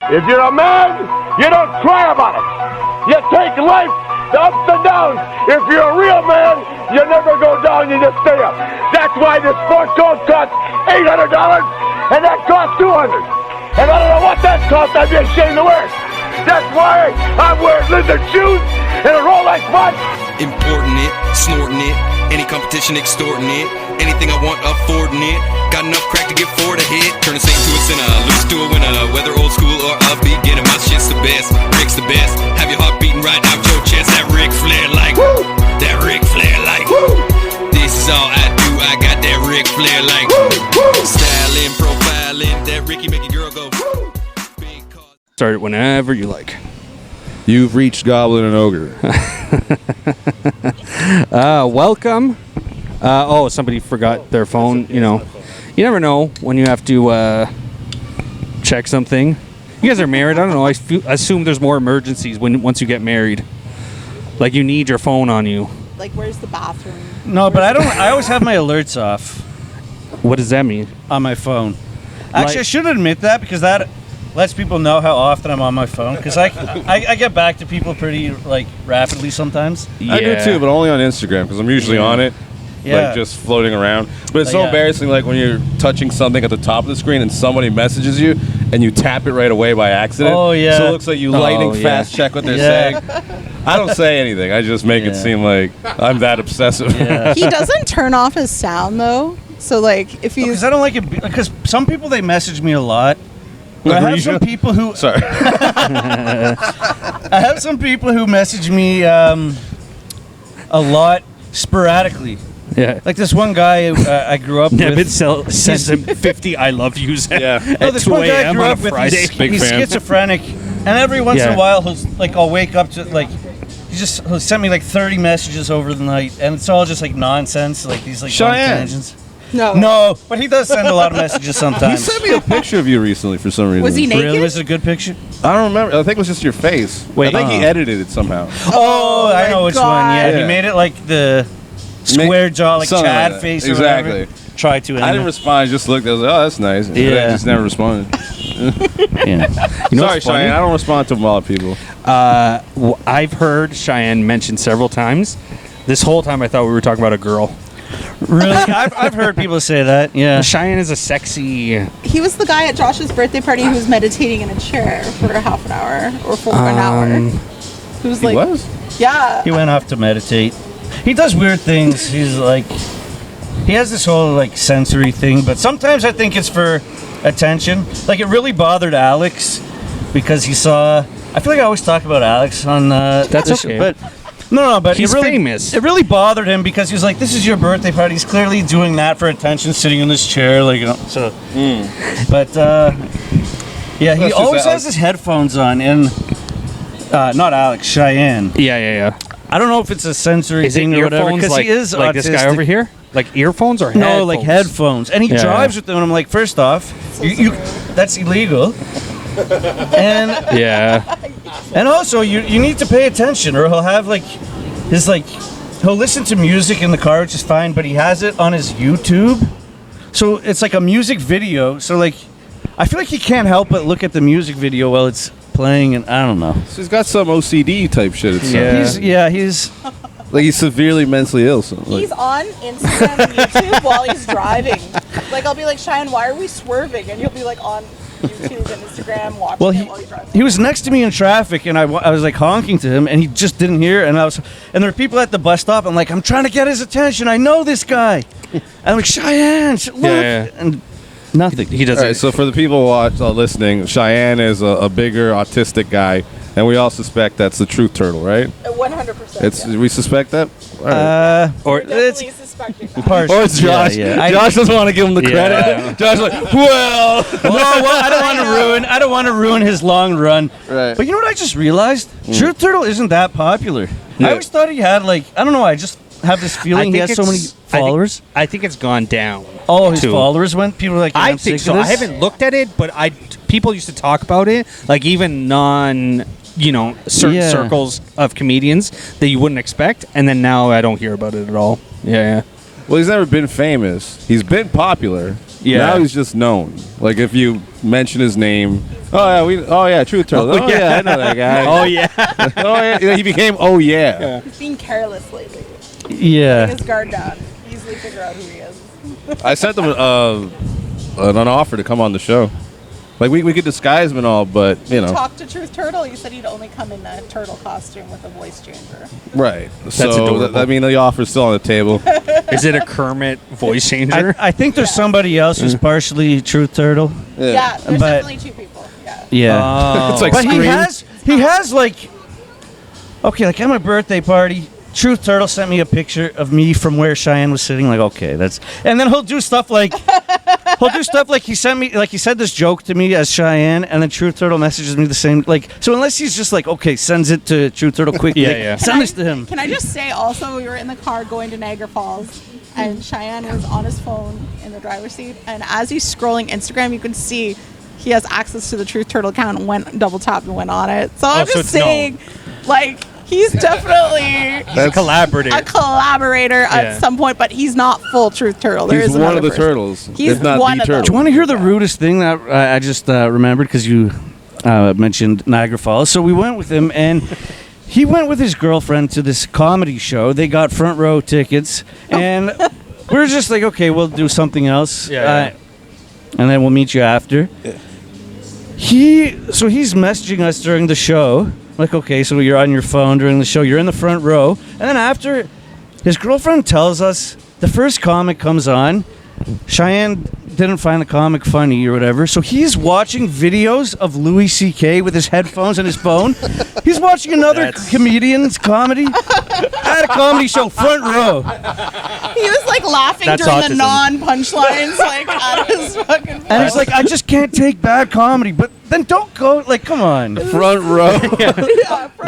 If you're a man, you don't cry about it. You take life, the ups and downs. If you're a real man, you never go down, you just stay up. That's why this sport coat costs $800 and that costs $200. And I don't know what that costs, I'd be ashamed to wear it. That's why I'm wearing lizard shoes and a Rolex watch. Importing it, snorting it, any competition extorting it, anything I want affording it, got enough crack to get four to hit, turn a saint to a sinner, lose to a winner, whether old school or upbeat, getting my shit's the best, Rick's the best, have your heart beating right out your chest, that Ric Flair like, woo! That Ric Flair like, woo! This is all I do, I got that Ric Flair like, woo! Styling, profiling, that Ricky make a girl go, woo! Start it whenever you like. You've reached Goblin and Ogre. Welcome. Somebody forgot their phone. You know, you never know when you have to check something. You guys are married. I don't know. I assume there's more emergencies once you get married. Like you need your phone on you. Like, where's the bathroom? No, but I don't. I always have my alerts off What does that mean? on my phone. Actually, I should admit that because that lets people know how often I'm on my phone. Because I get back to people pretty rapidly sometimes. I do too, but only on Instagram because I'm usually on it. Yeah. Like just floating around. But it's so embarrassing, like when you're touching something at the top of the screen and somebody messages you and you tap it right away by accident. Oh, yeah. So it looks like you lightning fast check what they're saying. I don't say anything. I just make it seem like I'm that obsessive. Yeah. He doesn't turn off his sound, though. So, like, if he's... Because I don't like it... Because some people, they message me a lot. I have some people who... Sorry. I have some people who message me a lot sporadically. Yeah. Like this one guy I grew up with. sends him 50 I love yous at This 2 one guy I a.m. grew on a up with, Friday. he's schizophrenic. And every once in a while, I'll wake up to, he'll send me 30 messages over the night. And it's all just nonsense, these Cheyenne. tangents. No, but he does send a lot of messages sometimes. He sent me a picture of you recently for some reason. Was he naked? Really? Was it a good picture? I don't remember. I think it was just your face. Wait, I think he edited it somehow. Oh, I know which one. Yeah, Yeah. he made it the square jaw, Something Chad like that. face. Or exactly. whatever. Try to. I didn't respond. I just looked. I was like, oh, that's nice. And I just never responded. You know Sorry, Cheyenne. I don't respond to a lot of people. I've heard Cheyenne mentioned several times. This whole time I thought we were talking about a girl. Really? I've heard people say that. Yeah. Cheyenne is a sexy... He was the guy at Josh's birthday party who was meditating in a chair for a half an hour or for an hour. Who was He was? Yeah. He went off to meditate. He does weird things. He's he has this whole sensory thing, but sometimes I think it's for attention. It really bothered Alex because he saw. I feel like I always talk about Alex on. That's this, okay. But no, but he's it really, famous. It really bothered him because he was like, "This is your birthday party." He's clearly doing that for attention, sitting in this chair, So, but yeah, he always has his headphones on, and not Alex, Cheyenne. Yeah. I don't know if it's a sensory Is it thing or whatever, earphones because he is like this guy autistic. over here? Like earphones or headphones? No, like headphones. And he drives with them, and I'm like, first off, you that's illegal. And and also, you need to pay attention, or he'll have he'll listen to music in the car, which is fine, but he has it on his YouTube. So it's like a music video. So I feel like he can't help but look at the music video while it's playing, and I don't know. So he's got some OCD type shit. He's he's severely mentally ill. So, He's on Instagram and YouTube while he's driving. I'll be like, Cheyenne, why are we swerving? And he'll be on YouTube and Instagram watching it while he's driving. He was next to me in traffic, and I was honking to him, and he just didn't hear. And there were people at the bus stop. I'm I'm trying to get his attention. I know this guy. And I'm like, Cheyenne, look. And nothing. He doesn't. All right, so for the people listening, Cheyenne is a bigger autistic guy, and we all suspect that's the truth turtle, right? 100%. We suspect that. Or Definitely suspecting that. Or it's Josh. Josh doesn't want to give him the credit. Yeah. Josh's like, well, I don't want to ruin his long run. Right. But you know what I just realized? Truth Turtle isn't that popular. Yeah. I always thought he had I don't know. I just have this feeling he has so many followers. I think it's gone down. Oh, his followers went. People are I think so. I haven't looked at it, but people used to talk about it, even certain circles of comedians that you wouldn't expect, and then now I don't hear about it at all. Yeah. Well, he's never been famous. He's been popular, Yeah. Now he's just known. Like if you mention his name, Truth Turtle. Oh yeah, I know that guy. Oh yeah. Oh yeah, he became He's being careless lately. Yeah. His guard down. Easily figure out who he is. I sent them an offer to come on the show. Like we could disguise him and all, but you know. Talk to Truth Turtle. You said he'd only come in a turtle costume with a voice changer. Right. That's So adorable. I mean, the offer's still on the table. Is it a Kermit voice changer? I think there's somebody else who's partially Truth Turtle. Yeah, there's But- definitely two people. Yeah. Yeah. Oh. It's like But Scream. he has like, okay, like at my birthday party, Truth Turtle sent me a picture of me from where Cheyenne was sitting. Like, okay, and then he'll do stuff like he sent me, like he said this joke to me as Cheyenne, and then Truth Turtle messages me the same. Like, so unless he's just like, okay, sends it to Truth Turtle quickly. Yeah. Send this to him. Can I just say also, we were in the car going to Niagara Falls, and Cheyenne was on his phone in the driver's seat, and as he's scrolling Instagram, you can see he has access to the Truth Turtle account and went double tapped and went on it. So I'm so just it's saying, like, he's definitely That's collaborative. a collaborator Yeah. at some point, but he's not full Truth Turtle. There He's is one another of the version. turtles. He's if not one the of them. Do you turtle. want to hear the rudest thing that I just remembered because you mentioned Niagara Falls? So we went with him, and he went with his girlfriend to this comedy show. They got front row tickets, and we were just like, okay, we'll do something else, Yeah. and then we'll meet you after. He's messaging us during the show. Like, okay, so you're on your phone during the show. You're in the front row, and then after, his girlfriend tells us the first comic comes on. Cheyenne didn't find the comic funny or whatever, so he's watching videos of Louis C.K. with his headphones and his phone. He's watching another comedian's comedy at a comedy show, front row. He was like laughing That's during autism. the non-punchlines, like at his fucking. And he's like, I just can't take bad comedy, but then don't go, like, come on. Front row.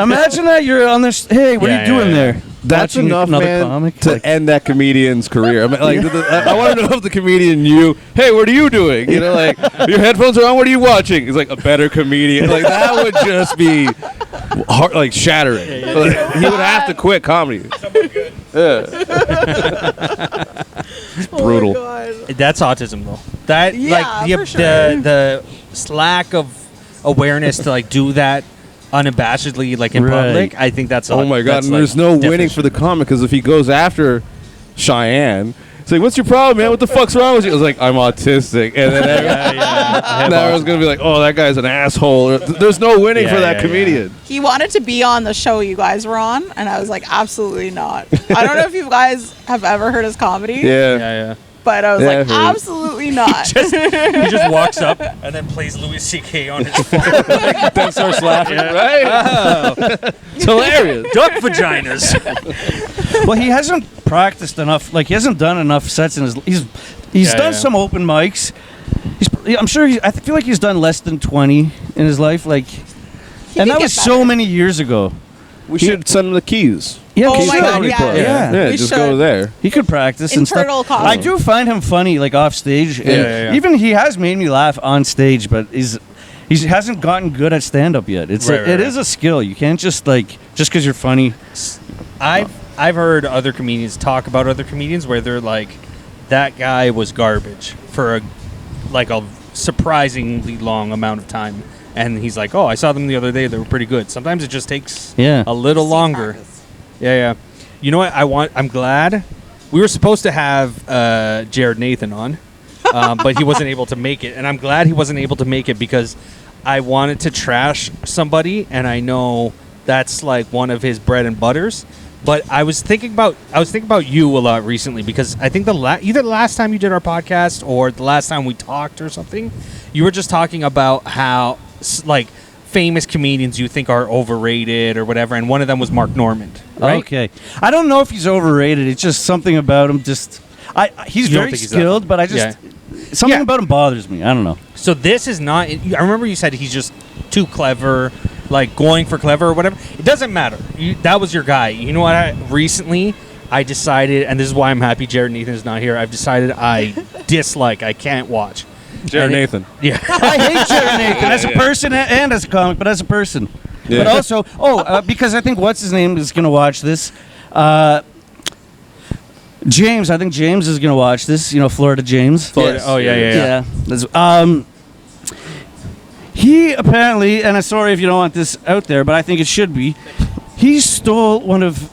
Imagine that you're on this, hey, what are you doing there? That's Watching enough, another man, comic? to Like- end that comedian's career. I mean, like, I want to know if the comedian knew, hey, what are you doing? You know, like, your headphones are on, what are you watching? He's like, a better comedian. Like, that would just be, heart, like, shattering. Like, he would have to quit comedy. Brutal. That's autism, though. That Yeah, like for sure. the lack of awareness to like do that unabashedly, like in Right. public. I think that's. Oh my God! that's, And like, there's no winning different. for the comic because if he goes after Cheyenne, it's like, "What's your problem, man? What the fuck's wrong with you?" I was like, "I'm autistic," and then now everyone's gonna be like, "Oh, that guy's an asshole." There's no winning Yeah, for that yeah, comedian. He wanted to be on the show you guys were on, and I was like, absolutely not. I don't know if you guys have ever heard his comedy, Yeah. but I was Yeah, like, I've heard it. absolutely not. He just walks up and then plays Louis C.K. on his phone. Then starts laughing, right? It's hilarious. Duck vaginas. Well, he hasn't practiced enough. Like, he hasn't done enough sets in his. He's done some open mics. I'm sure. I feel like he's done less than 20 in his life. Like, and could that get was so better. many years ago. We should send him the keys. Yeah, Oh we my should. God, yeah. Yeah. We just should. go there. He could practice In and stuff. turtle costume. I do find him funny, like off stage. And yeah. even he has made me laugh on stage, but he hasn't gotten good at stand up yet. It Right. is a skill. You can't just because you're funny. I've heard other comedians talk about other comedians where they're like, that guy was garbage for a surprisingly long amount of time, and he's like, oh, I saw them the other day, they were pretty good. Sometimes it just takes a little longer. Yeah. You know what? I'm glad we were supposed to have Jared Nathan on, but he wasn't able to make it, and I'm glad he wasn't able to make it because I wanted to trash somebody, and I know that's like one of his bread and butters. But I was thinking about you a lot recently because I think either the last time you did our podcast or the last time we talked or something, you were just talking about how like famous comedians you think are overrated or whatever, and one of them was Mark Normand. Right? Okay, I don't know if he's overrated. It's just something about him. He's You don't very think he's skilled, that- but I just Yeah. something about him bothers me. I don't know. So this is not. I remember you said he's just too clever, like going for clever or whatever. It doesn't matter. That was your guy. You know what? Recently, I decided, and this is why I'm happy Jared Nathan is not here. I've decided I dislike. I can't watch Jared And it- Nathan. Yeah. I hate Jared Nathan as a person and as a comic, but as a person. Yeah. But also, because I think what's his name is going to watch this. James, I think James is going to watch this. You know, Florida James. Florida. Oh yeah. That's, he apparently, and I'm sorry if you don't want this out there, but I think it should be. He stole one of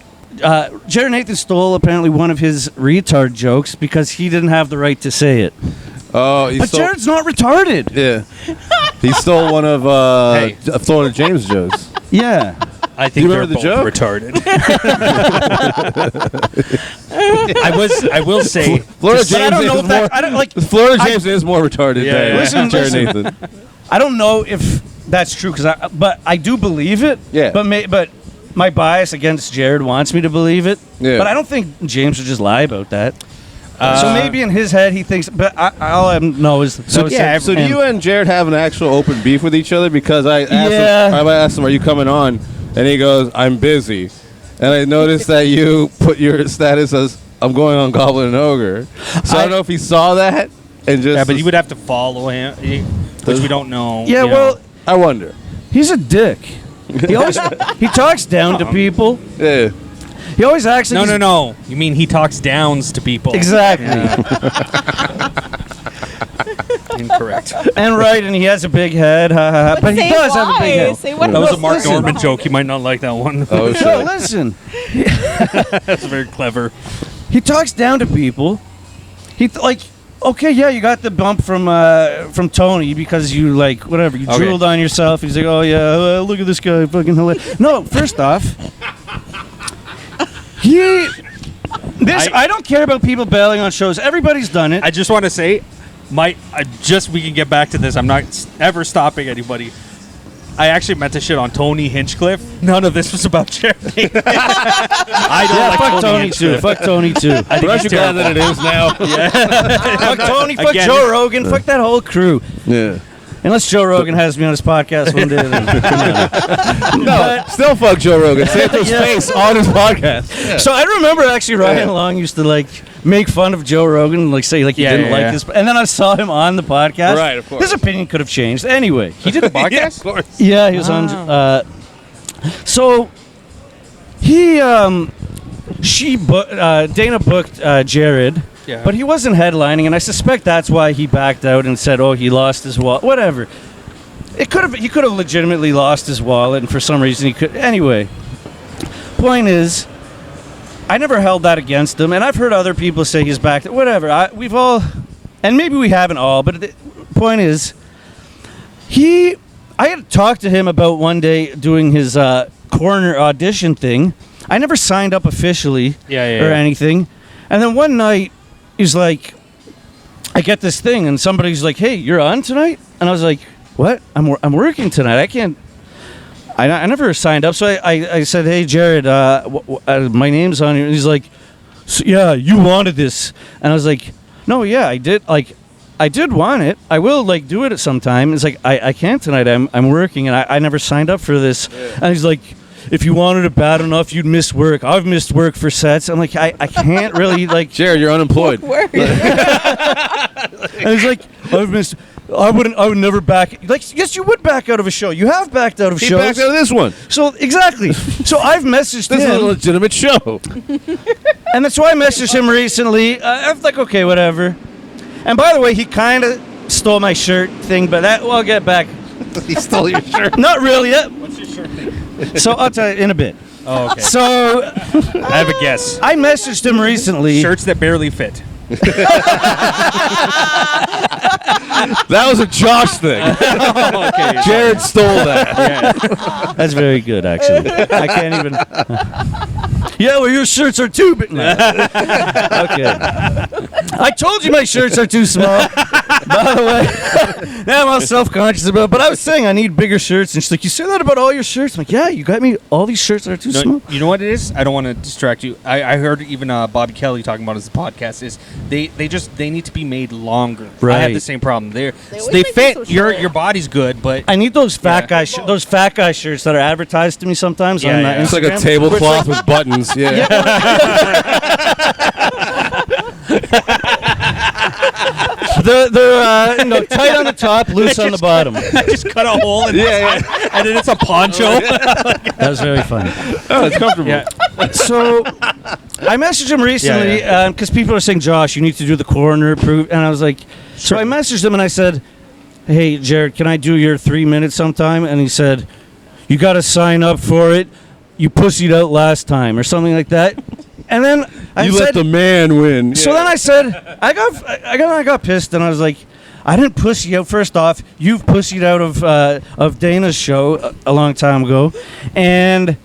Jared Nathan stole apparently one of his retard jokes because he didn't have the right to say it. Oh, but Jared's not retarded. Yeah, he stole one of Florida James jokes. Yeah. I think they're the both joke? retarded. I will say Florida James I don't know is if that, I don't like. Florida James is more retarded than Listen, Jared Nathan. I don't know if that's true but I do believe it. Yeah. But my bias against Jared wants me to believe it. Yeah. But I don't think James would just lie about that. So maybe in his head he thinks. But all I know is So do you and Jared have an actual open beef with each other? Because I asked him, "Are you coming on?" And he goes, "I'm busy." And I noticed that you put your status as "I'm going on Goblin and Ogre." So I don't know if he saw that and just. Yeah, but you would have to follow him, which we don't know. Yeah, you well, know. I wonder. he's a dick. He always he talks down to people. Yeah. He always acts like No. You mean he talks downs to people? Exactly. Incorrect. And he has a big head. Ha, ha, ha. But he does have a big head. Say what That was a Mark Listen. Norman joke. You might not like that one. Oh No, shit. listen. That's very clever. He talks down to people. Okay, yeah, you got the bump from Tony because you whatever you drooled on yourself. He's like, oh yeah, look at this guy, fucking hilarious. No, first off, I don't care about people bailing on shows. Everybody's done it. I just want to say, we can get back to this. I'm not ever stopping anybody. I actually meant to shit on Tony Hinchcliffe. None of this was about charity. I don't like fuck Tony Hinchcliffe. too. Fuck Tony too. I think Aren't you he's glad that it is now? Fuck Tony. Fuck Again. Joe Rogan. Fuck that whole crew. Yeah. Unless Joe Rogan has me on his podcast one day. Then. No, still fuck Joe Rogan. Say it to his Yeah. face on his podcast. So I remember actually Ryan Long used to make fun of Joe Rogan and say he didn't like his. And then I saw him on the podcast. Right, of course. His opinion could have changed. Anyway, He did a podcast? Of course. yeah, he was on. So he, Dana booked Jared. Yeah. But he wasn't headlining, and I suspect that's why he backed out and said, "Oh, he lost his wallet." Whatever. He could have legitimately lost his wallet, and for some reason he could. Anyway, point is, I never held that against him, and I've heard other people say he's backed. Whatever. We've all, and maybe we haven't all, but the point is, I had talked to him about one day doing his corner audition thing. I never signed up officially or anything, and then one night. He's like, I get this thing, and somebody's like, "Hey, you're on tonight?" And I was like, "What? I'm working tonight. I can't." I never signed up, so I said, "Hey, Jared, my name's on here." And he's like, "Yeah, you wanted this," and I was like, "No, yeah, I did. I did want it. I will do it at some time." It's like I can't tonight. I'm working, and I never signed up for this. Yeah. And he's like, if you wanted it bad enough, you'd miss work. I've missed work for sets. I'm like, I can't really Jared, you're unemployed. Where? And he's like, I would never back. Yes, you would back out of a show. You have backed out of shows. He backed out of this one. So exactly. So I've messaged This him. is a legitimate show. And that's why I messaged him recently. I'm like, okay, whatever. And by the way, he kind of stole my shirt thing, but I'll get back. He stole your shirt. Not really. What's your shirt thing? So I'll tell you in a bit. Oh, okay. So I have a guess. I messaged him recently. Shirts that barely fit. That was a Josh thing. Okay. Jared stole that. Yeah. That's very good, actually. I can't even. Yeah, well, your shirts are too big. No. Okay. I told you my shirts are too small. By the way, now I'm all self-conscious about it. But I was saying I need bigger shirts. And she's like, you say that about all your shirts? I'm like, yeah, you got me all these shirts that are too small. You know what it is? I don't want to distract you. I heard even Bobby Kelly talking about his podcast is they need to be made longer. Right. I have the same problem. They always make fit. them so Your short. body's good, but I need those fat guy shirts that are advertised to me sometimes Yeah, on yeah. It's like a Instagram. tablecloth with buttons. Yeah. They're tight on the top, loose on the bottom. I just cut a hole in and then it's a poncho. That was very funny. Oh, it's comfortable. Yeah. So I messaged him recently because people are saying, Josh, you need to do the corner proof. And I was like, so I messaged him and I said, hey, Jared, can I do your 3 minutes sometime? And he said, you got to sign up for it. You pussied out last time or something like that. And then I said, let the man win. So then I said, I got pissed and I was like, I didn't pussy out. First off, you've pussied out of Dana's show a long time ago. And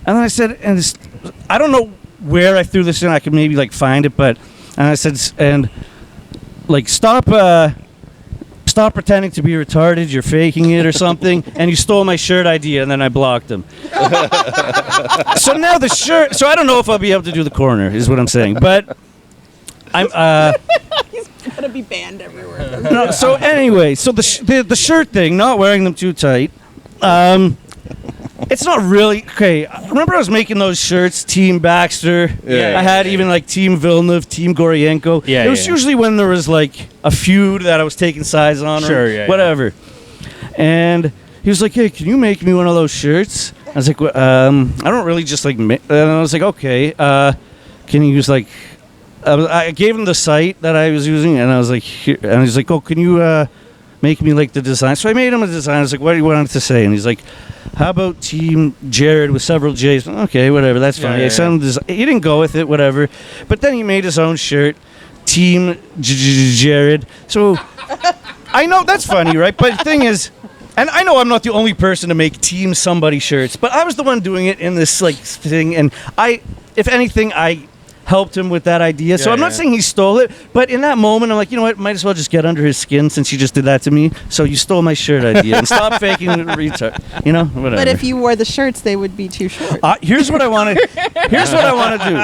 then I said, I don't know where I threw this in. I could maybe like find it, but and I said, and like stop pretending to be retarded. You're faking it or something. And you stole my shirt idea, and then I blocked him. So now the shirt. So I don't know if I'll be able to do the corner. Is what I'm saying. But I'm. He's gonna be banned everywhere. No, so anyway, so the shirt thing, not wearing them too tight. It's not really okay. I remember I was making those shirts, Team Baxter. Yeah. I had even like Team Villeneuve, Team Gorienko. Yeah, it was usually when there was like a feud that I was taking sides on, or whatever. And he was like, "Hey, can you make me one of those shirts?" I was like, "I don't really just like." And I was like, "Okay, can you use like?" I gave him the site that I was using, and I was like, here, and he's like, "Oh, can you make me like the design?" So I made him a design. I was like, "What do you want it to say?" And he's like, "How about Team Jared with several J's?" Okay, whatever, that's fine. I sent him he didn't go with it, whatever. But then he made his own shirt, Team Jared. So I know that's funny, right? But the thing is, and I know I'm not the only person to make Team somebody shirts, but I was the one doing it in this like thing, and if anything, I helped him with that idea. So I'm not saying he stole it, but in that moment, I'm like, you know what? Might as well just get under his skin since you just did that to me. So you stole my shirt idea and stop faking the retard. You know, whatever. But if you wore the shirts, they would be too short. Here's what I want to. Here's what I want to do.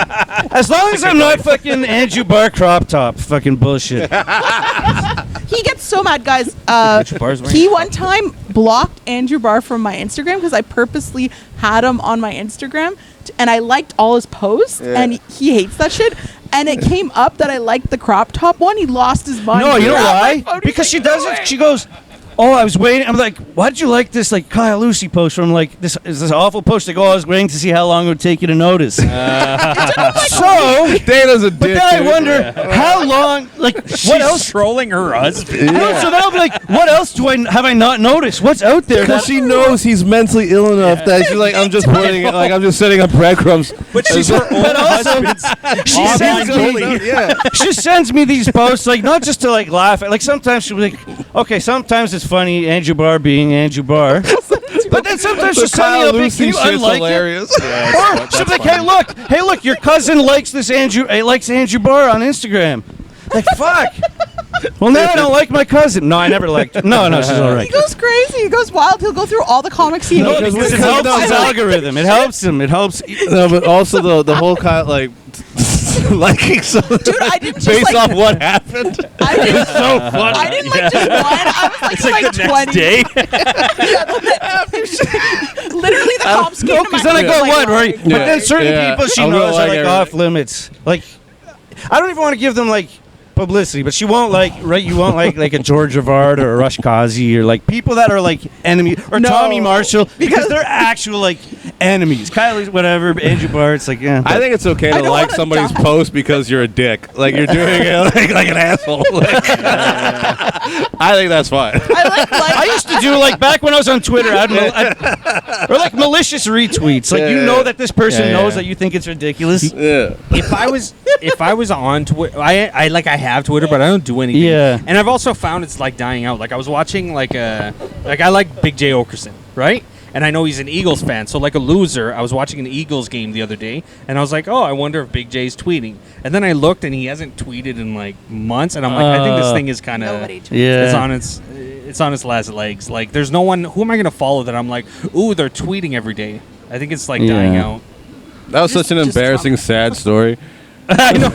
As long as I'm not fucking Andrew Barr crop top, fucking bullshit. He gets so mad, guys. He one time blocked Andrew Barr from my Instagram because I purposely had him on my Instagram. And I liked all his posts, and he hates that shit. And it came up that I liked the crop top one. He lost his mind. No, you know why? Because she does it. She goes, "Oh, I was waiting." I'm like, "Why did you like this like Kyle Lucy post from like this awful post?" Like, "Oh, I was waiting to see how long it would take you to notice." So Dana's a dick. But then I wonder how long. Like, what else? Trolling her husband. No, so then I'll be like, "What else have I not noticed? What's out there?" Because she knows he's mentally ill enough that she's like, I'm just putting it, like I'm just setting up breadcrums. But she's her own husband's she sends me these posts, like not just to like laugh at. Like sometimes she'll be like, okay, sometimes it's funny, Andrew Barr being Andrew Barr. But then sometimes she'll send me a big thing. I like hilarious. Or she'll be like, hey look, your cousin likes this likes Andrew Barr on Instagram. Like fuck. Well, now I don't like my cousin. No, I never liked her. No, she's all right. He goes crazy. He goes wild. He'll go through all the comics he No, hates. because it helps his algorithm. It helps him. It helps. No, but also the whole kind of like liking something Dude, I didn't just based like off what happened. I didn't, So funny. I didn't like just one. I was like, It's like the 20. next day. Literally, the cops came No, to my because then I house, go, like, what, right? But then certain Yeah. people she I'll knows go are like like everything. off limits. Like, I don't even want to give them like publicity, but she won't like, right? You won't like a George Rivard or a Rush Kazi or like people that are like enemies or No. Tommy Marshall because they're actual like enemies. Kylie's whatever, Andrew Barr. It's like yeah. I think it's okay I to don't like wanna somebody's die. post because you're a dick. Like you're doing it like an asshole. Like, I think that's fine. I used to do like back when I was on Twitter, or like malicious retweets. Like you know that this person knows that you think it's ridiculous. Yeah. If I was on Twitter, I have Twitter, but I don't do anything. Yeah. And I've also found it's like dying out. Like I was watching like I like Big J Okerson, right? And I know he's an Eagles fan, so like a loser, I was watching an Eagles game the other day, and I was like, oh, I wonder if Big J's tweeting. And then I looked, and he hasn't tweeted in like months, and I'm like, I think this thing is kind of Nobody tweets. Yeah. it's on its last legs. Like, there's no one. Who am I gonna follow that I'm like, ooh, they're tweeting every day? I think it's like dying out. That was such an embarrassing, sad story. I know.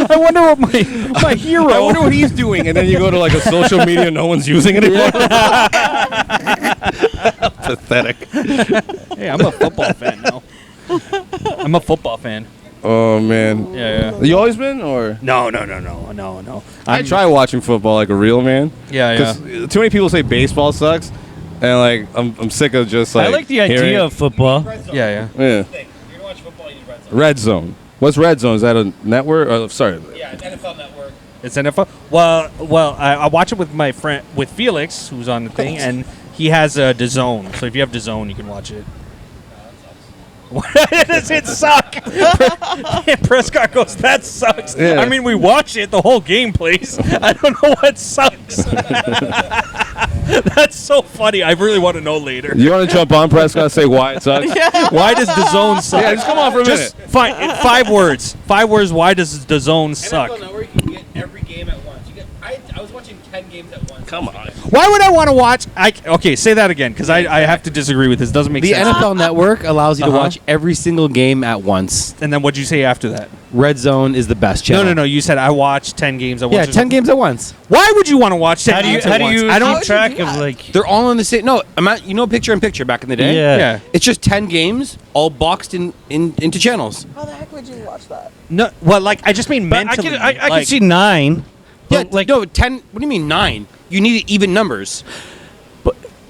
I wonder what my hero. I wonder what he's doing. And then you go to like a social media no one's using anymore. Pathetic. Hey, I'm a football fan now. I'm a football fan. Oh man. Yeah. You always been or? No. I try watching football like a real man. Yeah. Too many people say baseball sucks, and like I'm sick of just like. I like the idea of football. Yeah. Yeah. Red Zone. What's Red Zone? Is that a network? Sorry. Yeah, it's NFL Network. It's NFL. Well, I watch it with my friend, with Felix, who's on the thing, and he has a DAZN. So if you have DAZN, you can watch it. Does it suck? Prescott goes, that sucks. Yeah. I mean, we watch it, the whole game plays. I don't know what sucks. That's so funny. I really want to know later. You want to jump on Prescott and say why it sucks? Why does the zone suck? Yeah, just come on for a Just minute. fine. 5 words. 5 words. Why does the zone suck? NFL Network, you can get every game at once. I was watching 10 games at once. Come on. Why would I want to watch? Okay, say that again, because I have to disagree with this. Doesn't make The sense. NFL Network allows you to Uh-huh. watch every single game at once. And then what'd you say after that? Red Zone is the best channel. No. You said I watched 10 games at once. Yeah, or 10 something. games at once. Why would you want to watch 10 How do you games at once? keep I don't. track do of that? like? They're all on the same. No, picture in picture back in the day. Yeah. It's just 10 games, all boxed into channels. How the heck would you watch that? No. Well, like I just mean But mentally. I can like, see 9. Yeah, But like no, 10. What do you mean 9? You need even numbers.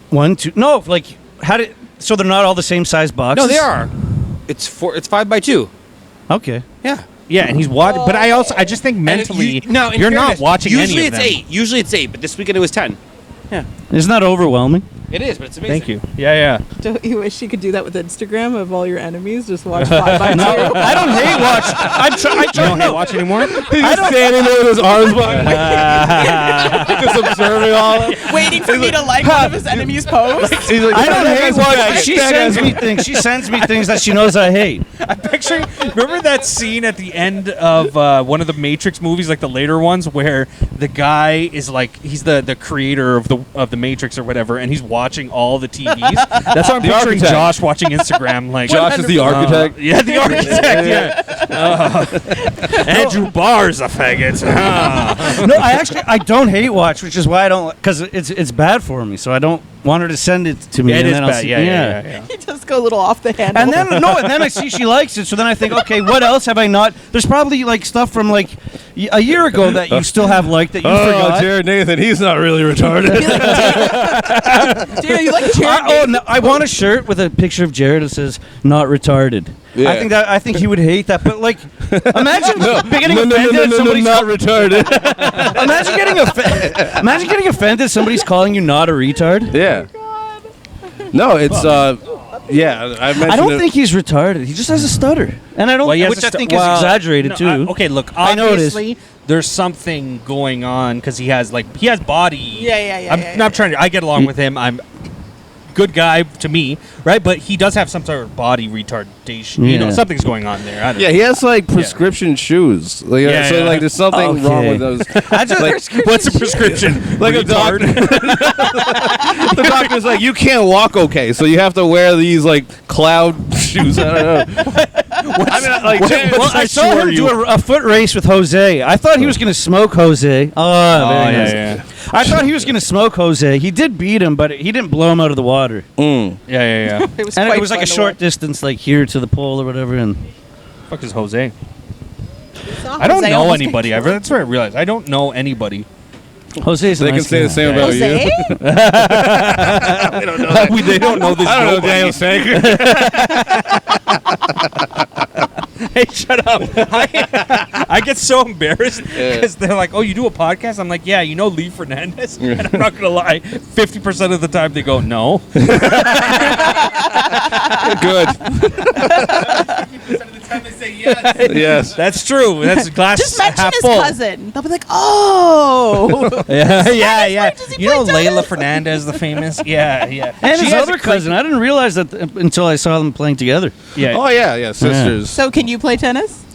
1, 2. No, like how did? So they're not all the same size boxes. No, they are. It's 5 by 2. Okay. Yeah. Yeah, and he's watching. But I just think mentally, in you're not fairness, watching usually any of them. it's 8. Usually it's 8, but this weekend it was 10. Isn't that overwhelming? It is, but it's amazing. Thank you. Yeah. Don't you wish you could do that with Instagram of all your enemies? Just watch 5 by 2. I don't hate watch. I You don't hate watch anymore? He's just standing there with his arms behind, just observing all of it. Waiting for me to like one of his enemies' posts. He's like, I don't "That hate guy's watch. faggot. She That sends guy's me things. She sends me things that she knows I hate. I'm picturing. Remember that scene at the end of one of the Matrix movies, like the later ones, where the guy is like he's the creator of the Matrix or whatever, and he's watching all the TVs. That's what I'm The picturing. architect. Josh watching Instagram. Like Josh is the architect. yeah, the architect. Yeah. Andrew Barr's a faggot. No, I don't hate watch, which is why I don't, because it's bad for me. So I don't want her to send it to me. Yeah, it and is then I'll bad. see- Yeah. He does go a little off the handle. And then I see she likes it, so then I think, okay, what else have I not? There's probably like stuff from like a year ago that you still have liked that you forgot. Jared Nathan, he's not really retarded. Dana, you like Jared? No, I want a shirt with a picture of Jared that says "not retarded." Yeah. I think he would hate that. But like, imagine getting no, offended. no, at somebody's not retarded. Imagine getting offended. Somebody's calling you not a retard. Yeah. No, it's yeah. I mentioned I don't it. think he's retarded. He just has a stutter, and I don't, Well, he has which a I stu- think well, is exaggerated no, too. okay, look, I know it is. obviously there's something going on because he has body. Yeah, I'm not trying to. I get along with him. I'm good guy to me, right? But he does have some sort of body retardation. You know, Yeah. something's going on there. I don't Yeah, know. he has like prescription shoes. Like, Yeah, so yeah. like there's something wrong Okay. with those. Like, what's the prescription? Like a Retard? The doctor's like, you can't walk okay, so you have to wear these like cloud shoes. I don't know. I mean, like, Well, I saw him do a foot race with Jose. I thought he was going to smoke Jose. Oh, very nice. yeah. I thought he was going to smoke Jose. He did beat him, but he didn't blow him out of the water. Yeah. It was, And quite it was like fun a to short watch. distance, like here to the pole or whatever. And Fuck is Jose? Saw I don't Jose know almost anybody. get That's what I realized. I don't know anybody. Jose's a They can nice say guy. the same about you. Jose? They don't know this. I don't know nobody. Daniel Sanker. Hey, shut up. I get so embarrassed because they're like, oh, you do a podcast? I'm like, yeah, you know Lee Fernandez? And I'm not going to lie, 50% of the time they go, no. Good. 50% of the time they say yes. Yes. That's true. That's glass Just mention half his full. cousin. They'll be like, oh. Yeah. Does he You know play Layla tennis? Fernandez, the famous? Yeah. And She his has other a crazy- cousin. I didn't realize that until I saw them playing together. Yeah. Oh yeah, sisters. So can you play tennis?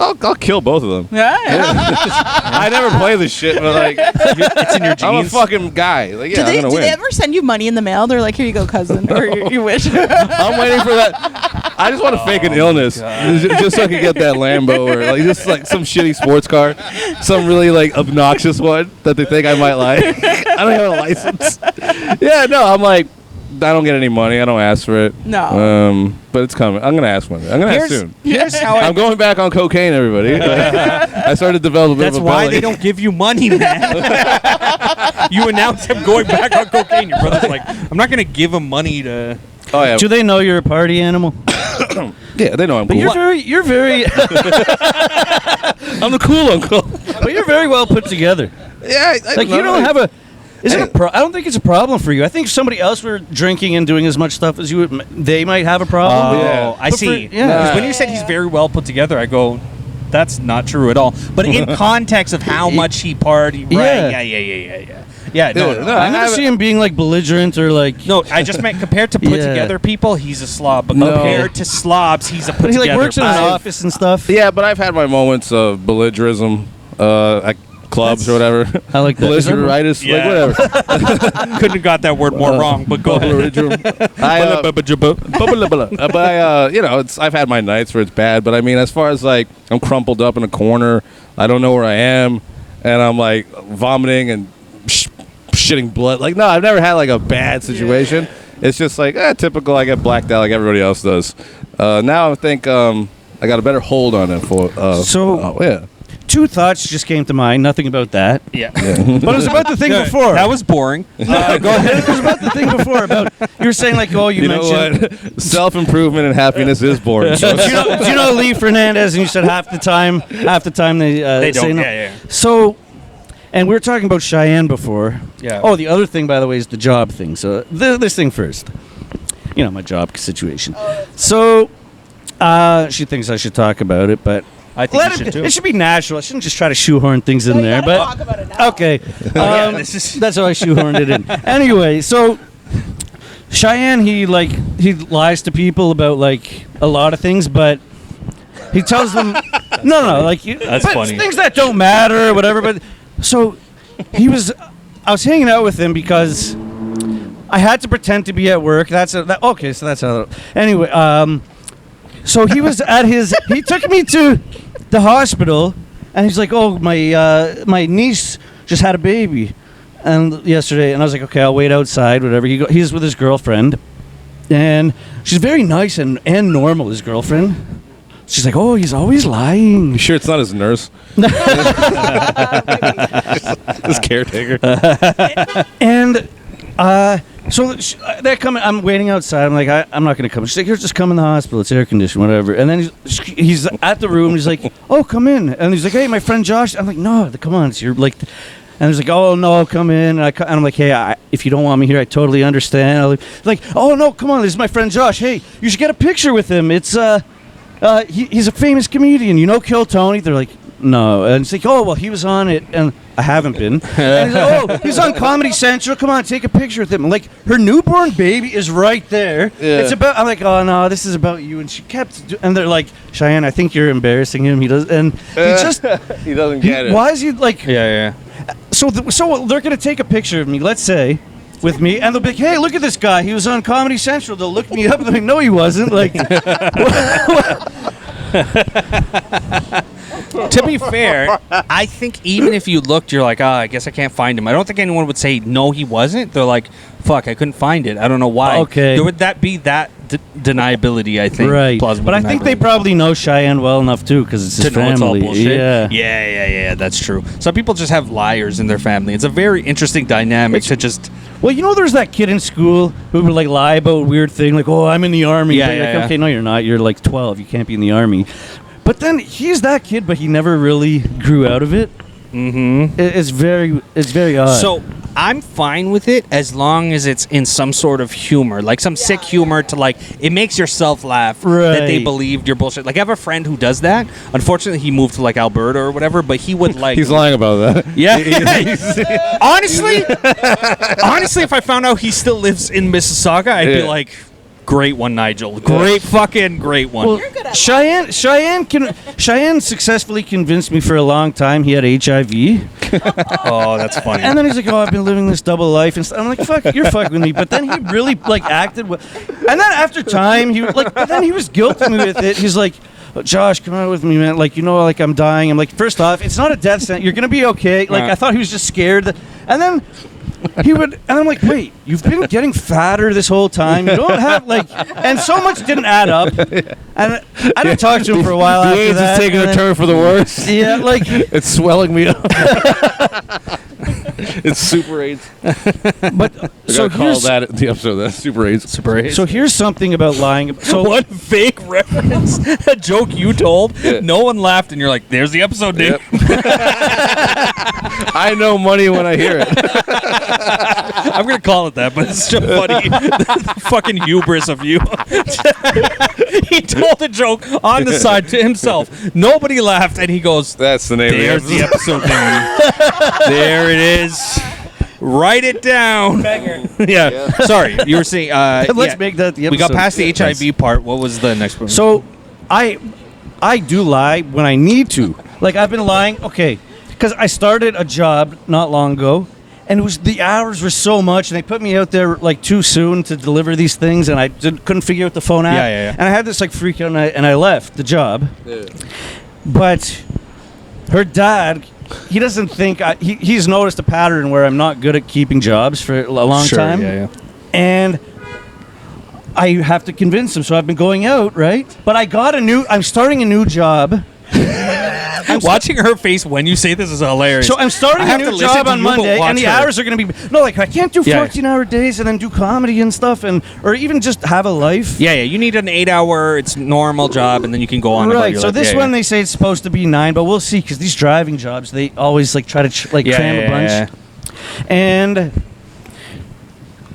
I'll kill both of them. Yeah. I never play this shit, but like, It's in your I'm a genes. fucking guy. Like, yeah, do they I'm gonna do they win. ever send you money in the mail? They're like, here you go, cousin, or you wish. I'm waiting for that. I just want to fake an illness just so I can get that Lambo or like just like some shitty sports car, some really like obnoxious one that they think I might like. I don't have a license. Yeah, no, I'm like, I don't get any money. I don't ask for it. No. But it's coming. I'm gonna ask one day. I'm gonna ask soon. Here's how I'm going back on cocaine, everybody. I started to develop a bit That's of a why belly. they don't give you money, man. You announce him going back on cocaine. Your brother's like, I'm not going to give him money to... Oh yeah. Do they know you're a party animal? Yeah, they know I'm But cool. you're very I'm the cool uncle. but you're very well put together. Yeah, Like you don't have a. Is it I don't think it's a problem for you. I think if somebody else were drinking and doing as much stuff as you would, they might have a problem. Oh, I But see. yeah. 'Cause when you said he's very well put together, I go, that's not true at all. But in context of how much he partied, right? Yeah. Yeah, no. I never see him being like belligerent or like. No, I just meant compared to put Yeah. together people, he's a slob. But No. compared to slobs, he's a put But he like together. works in an office and stuff. Yeah, but I've had my moments of belligerism at clubs or whatever. I like that. Belligeritis, Yeah. like whatever. Couldn't have got that word more wrong. But go ahead. But you know, I've had my nights where it's bad. But I mean, as far as like I'm crumpled up in a corner, I don't know where I am, and I'm like vomiting and shitting blood. Like, no, I've never had like a bad situation. It's just like typical. I get blacked out like everybody else does. Now I think I got a better hold on it for. Yeah. Two thoughts just came to mind. Nothing about that. Yeah. But it was about the thing before. That was boring. Go ahead. It was about the thing before. About you were saying like, oh, you mentioned. Know what? Self-improvement and happiness is boring. So do you know Lee Fernandez? And you said half the time they don't. say no. Yeah. So, and we were talking about Cheyenne before. Yeah. Oh, the other thing, by the way, is the job thing. So this thing first. You know, my job situation. So, she thinks I should talk about it, but I think you should too. it should be natural. I shouldn't just try to shoehorn things in there. But talk about it now. okay, this is- that's how I shoehorned it in. Anyway, so Cheyenne, he lies to people about like a lot of things, but he tells them no, like That's but funny. things that don't matter or whatever. But so I was hanging out with him because I had to pretend to be at work. Okay, so that's how. Anyway, so he was at he took me to the hospital, and he's like, "Oh, my niece just had a baby, and yesterday." And I was like, "Okay, I'll wait outside, whatever." He's with his girlfriend, and she's very nice and normal. His girlfriend. She's like, "Oh, he's always lying." you sure it's not his nurse? His caretaker. And so they're coming. I'm waiting outside. I'm like, I'm not going to come. She's like, "Here, just come in the hospital. It's air conditioned, whatever." And then he's at the room. He's like, "Oh, come in." And he's like, "Hey, my friend Josh." I'm like, "No, come on. It's your like." And he's like, "Oh no, come in." And I'm like, "Hey, if you don't want me here, I totally understand." Like, "Oh no, come on. This is my friend Josh. Hey, you should get a picture with him. It's he's a famous comedian. You know Kill Tony?" They're like, "No." And it's like, "Oh, well, he was on it." And I haven't been. And he's like, "Oh, he's on Comedy Central. Come on, take a picture with him." And like, her newborn baby is right there. Yeah. It's about, I'm like, "Oh, no, this is about you." And she kept, and they're like, "Cheyenne, I think you're embarrassing him." He does, and he just, He doesn't get it. why is he like, Yeah. so they're going to take a picture of me, let's say, with me, and they'll be like, "Hey, look at this guy. He was on Comedy Central." They'll look me up and they're like, "No, he wasn't." Like, To be fair, I think even if you looked, you're like, I guess I can't find him. I don't think anyone would say, no, he wasn't. They're like, fuck, I couldn't find it. I don't know why. Okay. There would that be that deniability, I think. right. Plausible But I think they deniability. probably know Cheyenne well enough, too, because it's his to know it's all family. bullshit. Yeah. Yeah, that's true. Some people just have liars in their family. It's a very interesting dynamic to just... Well, you know, there's that kid in school who would like lie about a weird thing, like, "Oh, I'm in the army." Yeah, But you're yeah, like, yeah. okay, no, you're not. You're like 12. You can't be in the army. But then he's that kid, but he never really grew out of it. Mm-hmm. It's very odd. So I'm fine with it as long as it's in some sort of humor, like some sick humor to like, it makes yourself laugh that they Right. believed your bullshit. Like I have a friend who does that. Unfortunately, he moved to like Alberta or whatever, but he would like... He's lying about that. Yeah. honestly, if I found out he still lives in Mississauga, I'd be Yeah. like, great one, Nigel. Great fucking great one. well, Cheyenne successfully convinced me for a long time he had HIV. Oh, that's funny. And then he's like, "Oh, I've been living this double life." And I'm like, "Fuck, you're fucking with me." But then he really like acted. And then after time, but then he was guilting me with it. He's like, "Oh, Josh, come out with me, man. Like, like I'm dying." I'm like, "First off, it's not a death sentence. You're gonna be okay." Like, I thought he was just scared. And then and I'm like, "Wait, you've been getting fatter this whole time. You don't have like," and so much didn't add up. And I didn't talk to him for a while The after AIDS that. is taking and a then- turn for the worse. Yeah, like. It's swelling me up. It's Super AIDS. But so call here's that the episode. That's Super AIDS. Super AIDS. so here's something about lying. So one fake reference, a joke you told, no one laughed, and you're like, "There's the episode, dude." Yep. I know money when I hear it. I'm gonna call it that, but it's so funny. The fucking hubris of you. He told a joke on the side to himself. Nobody laughed, and he goes, That's the name "There's of the the episode, dude. There it is. Write it down." Yeah. Sorry, you were saying. let's make that the episode. We got past the HIV part. What was the next one? So I do lie when I need to. Like I've been lying, okay, because I started a job not long ago, and the hours were so much, and they put me out there like too soon to deliver these things, and I couldn't figure out the phone app. Yeah. And I had this like freak out, and I left the job. Yeah. But her dad, he doesn't think he's noticed a pattern where I'm not good at keeping jobs for a long time. Yeah. And I have to convince him, so I've been going out, right? But I'm starting a new job. Watching her face when you say this is hilarious. So I'm starting a new job on Monday, and the hours are going to be... No, like, I can't do 14-hour days and then do comedy and stuff, or even just have a life. Yeah, you need an 8-hour, it's normal job, and then you can go on about Right, your so life. this one, they say it's supposed to be 9, but we'll see, because these driving jobs, they always, like, try to, cram a bunch. Yeah. And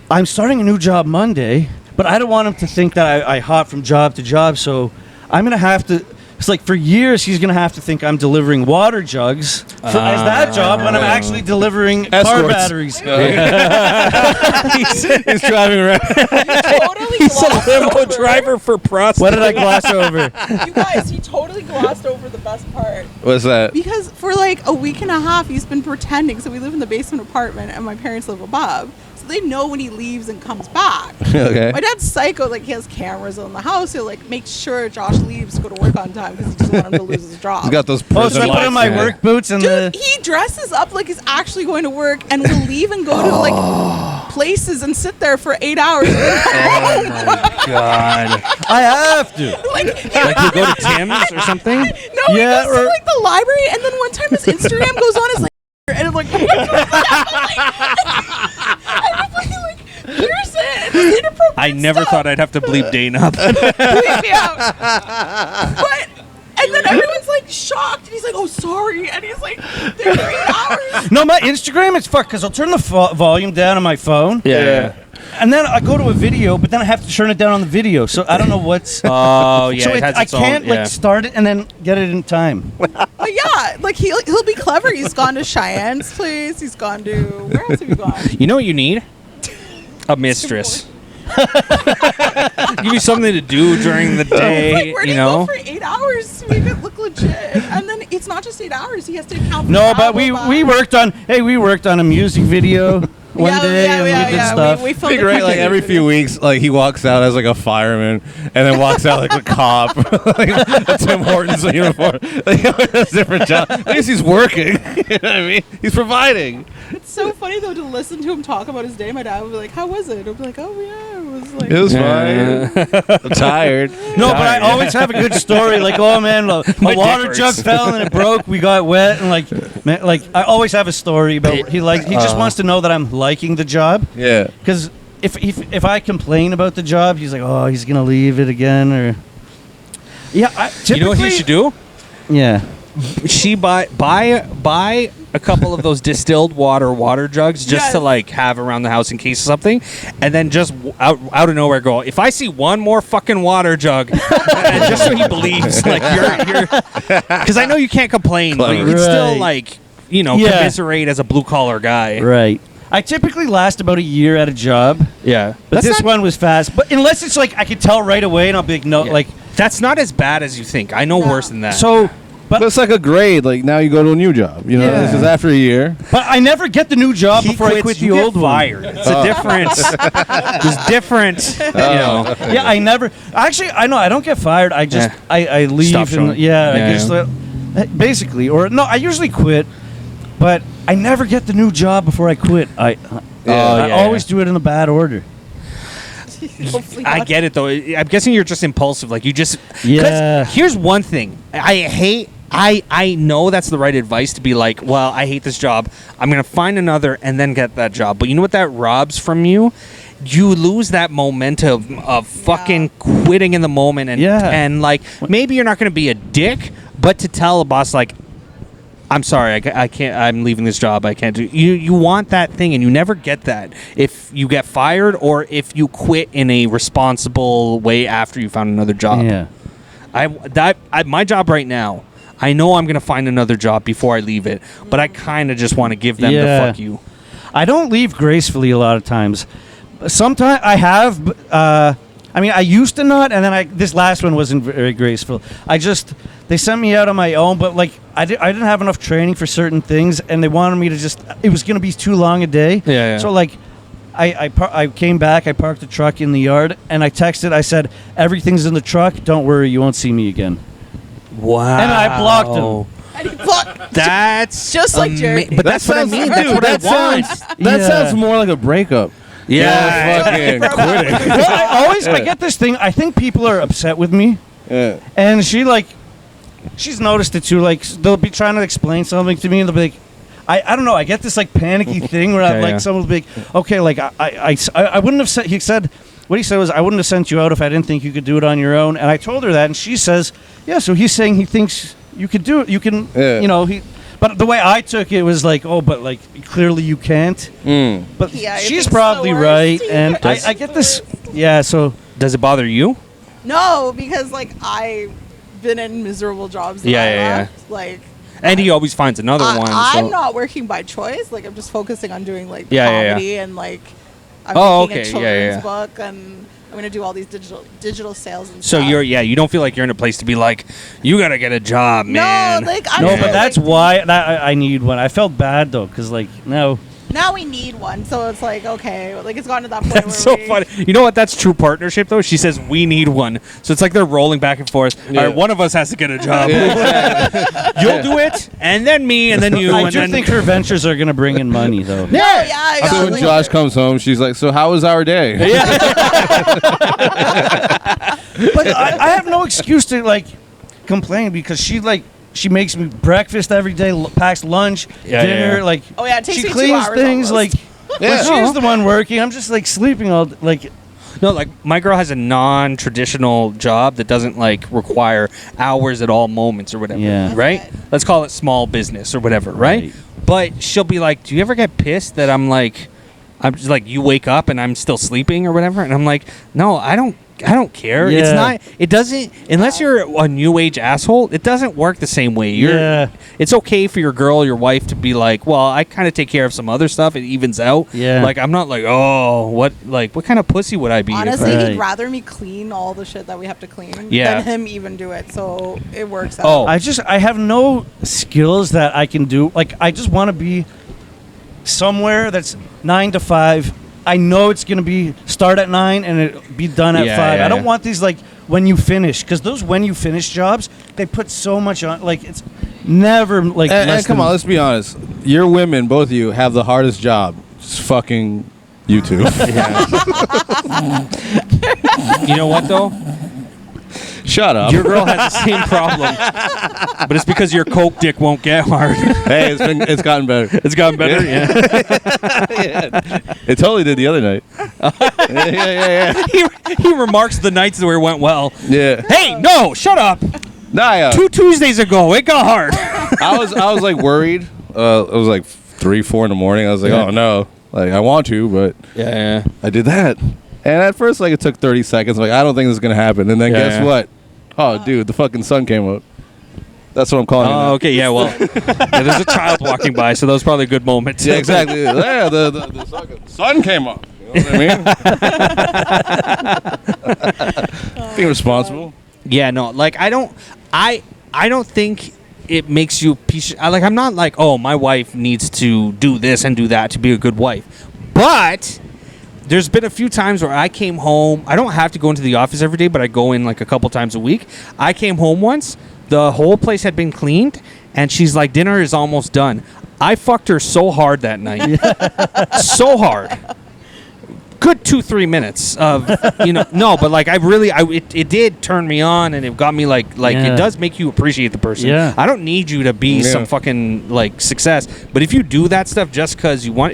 I'm starting a new job Monday, but I don't want him to think that I hop from job to job, so I'm going to have to... It's like for years he's going to have to think I'm delivering water jugs as that job when I'm actually delivering car batteries. He's driving around. He's a limo driver for prostitutes. What did I gloss over? You guys, he totally glossed over the best part. What's that? Because for like a week and a half, he's been pretending. So we live in the basement apartment, and my parents live above. So they know when he leaves and comes back. Okay. My dad's psycho. Like, he has cameras in the house. He'll like make sure Josh leaves to go to work on time because he doesn't want him to lose his job. He's got those So I prison put on my work boots and Dude, he dresses up like he's actually going to work and will leave and go to like places and sit there for 8 hours. Oh my god. I have to. Like you go to Tim's or something? No, he goes to like the library, and then one time his Instagram goes on as like, and I'm like, here's it. It's inappropriate I never stuff. thought I'd have to bleep Dana. Bleep me out. But and then everyone's like shocked, and he's like, "Oh, sorry," and he's like, "There are 8 hours." No, my Instagram is fucked because I'll turn the volume down on my phone. Yeah. And then I go to a video, but then I have to turn it down on the video, so I don't know what's. Oh, yeah. So it has I its own, can't yeah. like start it and then get it in time. But yeah, like he'll be clever. He's gone to Cheyenne's place. He's gone to where else have you gone? You know what you need? A mistress. Give you something to do during the day, Like, where do you know? go for 8 hours to make it look legit? And then it's not just 8 hours. He has to account for No, but travel we worked on a music video one day and we did stuff. We filmed Big right, like every few weeks, like he walks out as like a fireman, and then walks out like a cop, like a Tim Hortons uniform. Like, he always has a different job. At least he's working. You know what I mean? He's providing. It's so funny though to listen to him talk about his day. My dad would be like, "How was it?" I'd be like, "Oh yeah, it was like." It was fine. I'm tired. No, but I always have a good story. Like, oh man, my water dick jug hurts. fell and it broke. We got wet, and like I always have a story about he just wants to know that I'm liking the job. Yeah. Because if I complain about the job, he's like, oh, he's gonna leave it again, or yeah. You know what he should do? Yeah. She buy a couple of those distilled water jugs just to like have around the house in case of something, and then just out of nowhere go, if I see one more fucking water jug, and just so he believes like you're because I know you can't complain, but you can still like commiserate as a blue collar guy. Right. I typically last about a year at a job. Yeah, But this one was fast. But unless it's like I could tell right away, and I'll be like, no, like that's not as bad as you think. I know worse than that. so. But it's like a grade. Like now you go to a new job. You know, this is after a year. But I never get the new job before I quit the old one. fired. It's a difference. There's different. You know. Yeah, I never. Actually, I know I don't get fired. I just I leave. Stop showing. I just basically, or no, I usually quit, but I never get the new job before I quit. I always do it in a bad order. I get it though. I'm guessing you're just impulsive. Like you just. Yeah. 'cause here's one thing. I hate I know that's the right advice to be like, well, I hate this job. I'm going to find another and then get that job. But you know what that robs from you? You lose that momentum of fucking quitting in the moment. And like, maybe you're not going to be a dick, but to tell a boss, like, I'm sorry, I can't, I'm leaving this job. I can't do you want that thing, and you never get that if you get fired or if you quit in a responsible way after you found another job. Yeah. My job right now, I know I'm going to find another job before I leave it, but I kind of just want to give them the fuck you. I don't leave gracefully a lot of times. Sometimes I have, I mean, I used to not, and then this last one wasn't very graceful. They sent me out on my own, but like I didn't have enough training for certain things, and they wanted me to it was going to be too long a day. Yeah. So like, I came back, I parked the truck in the yard, and I texted, I said, everything's in the truck, don't worry, you won't see me again. Wow. And I blocked him. That's just like Jerry. But that's what I mean. That's what I want. That sounds more like a breakup. Yeah, fucking quitting. Well, I get this thing. I think people are upset with me. Yeah. And she's noticed it too. Like, they'll be trying to explain something to me, and they'll be like, I don't know. I get this like panicky thing where someone will be like, okay, like I wouldn't have said. He said, what he said was, I wouldn't have sent you out if I didn't think you could do it on your own. And I told her that, and she says, yeah. So he's saying he thinks you could do it. You can, you know, But the way I took it was like, oh, but like clearly you can't. But she's probably right, and I get this. Yeah. So does it bother you? No, because like I've been in miserable jobs. Like, and he always finds another one. I'm not working by choice. Like, I'm just focusing on doing like comedy and like I'm making a children's book, and I'm gonna do all these digital sales and stuff. So you don't feel like you're in a place to be like, you gotta get a job, man. No, like but that's why I need one. I felt bad though, because like now we need one, so it's like, okay, like it's gotten to that point. That's so funny. You know what? That's true partnership, though. She says we need one, so it's like they're rolling back and forth. Yeah. All right, one of us has to get a job. You'll do it, and then me, and then you. I do think her ventures are gonna bring in money, though. So when Josh comes home, she's like, "So how was our day?" Yeah. But I have no excuse to like complain, because she makes me breakfast every day, packs lunch, dinner. Like, it takes she me 2 cleans hours things. almost. Like, when she's the one working, I'm just like sleeping all like. No, like my girl has a non-traditional job that doesn't like require hours at all moments or whatever. Yeah. Right? Let's call it small business or whatever. Right? But she'll be like, "Do you ever get pissed that I'm just like, you wake up and I'm still sleeping or whatever?" And I'm like, "No, I don't care." Yeah. It's not. It doesn't. Unless you're a new age asshole, it doesn't work the same way. It's okay for your girl, your wife, to be like, "Well, I kind of take care of some other stuff. It evens out." Yeah. Like, I'm not like, "Oh, what kind of pussy would I be?" Honestly, he'd rather me clean all the shit that we have to clean than him even do it. So it works out. Oh, I have no skills that I can do. Like, I just want to be somewhere that's 9 to 5. I know it's gonna be start at 9 and it be done at 5. I don't want these like when you finish, because those when you finish jobs, they put so much on. Like, it's never like. And come on, let's be honest. Your women, both of you, have the hardest job. Just fucking you two. You know what though? Shut up. Your girl has the same problem, but it's because your coke dick won't get hard. Hey, it's gotten better. It's gotten better. Yeah. It totally did the other night. Yeah. He remarks the nights where it went well. Yeah. Hey, no, shut up. Nah, 2 Tuesdays ago, it got hard. I was like worried. It was like 3, 4 in the morning. I was like, oh no, like I want to, but I did that. And at first, like, it took 30 seconds. Like, I don't think this is gonna happen. And then guess what? Oh, dude, the fucking sun came up. That's what I'm calling it. Oh, okay, yeah, well, there's a child walking by, so that was probably a good moment. Yeah, exactly. Yeah, the sun came up. You know what I mean? Being responsible. Yeah, no, like, I don't think it makes you a piece of, like, I'm not like, oh, my wife needs to do this and do that to be a good wife. But there's been a few times where I came home. I don't have to go into the office every day, but I go in like a couple times a week. I came home once. The whole place had been cleaned, and she's like, dinner is almost done. I fucked her so hard that night. So hard. good 2-3 minutes of no, but like it did turn me on, and it got me like it does make you appreciate the person. Yeah. I don't need you to be some fucking like success, but if you do that stuff just because you want,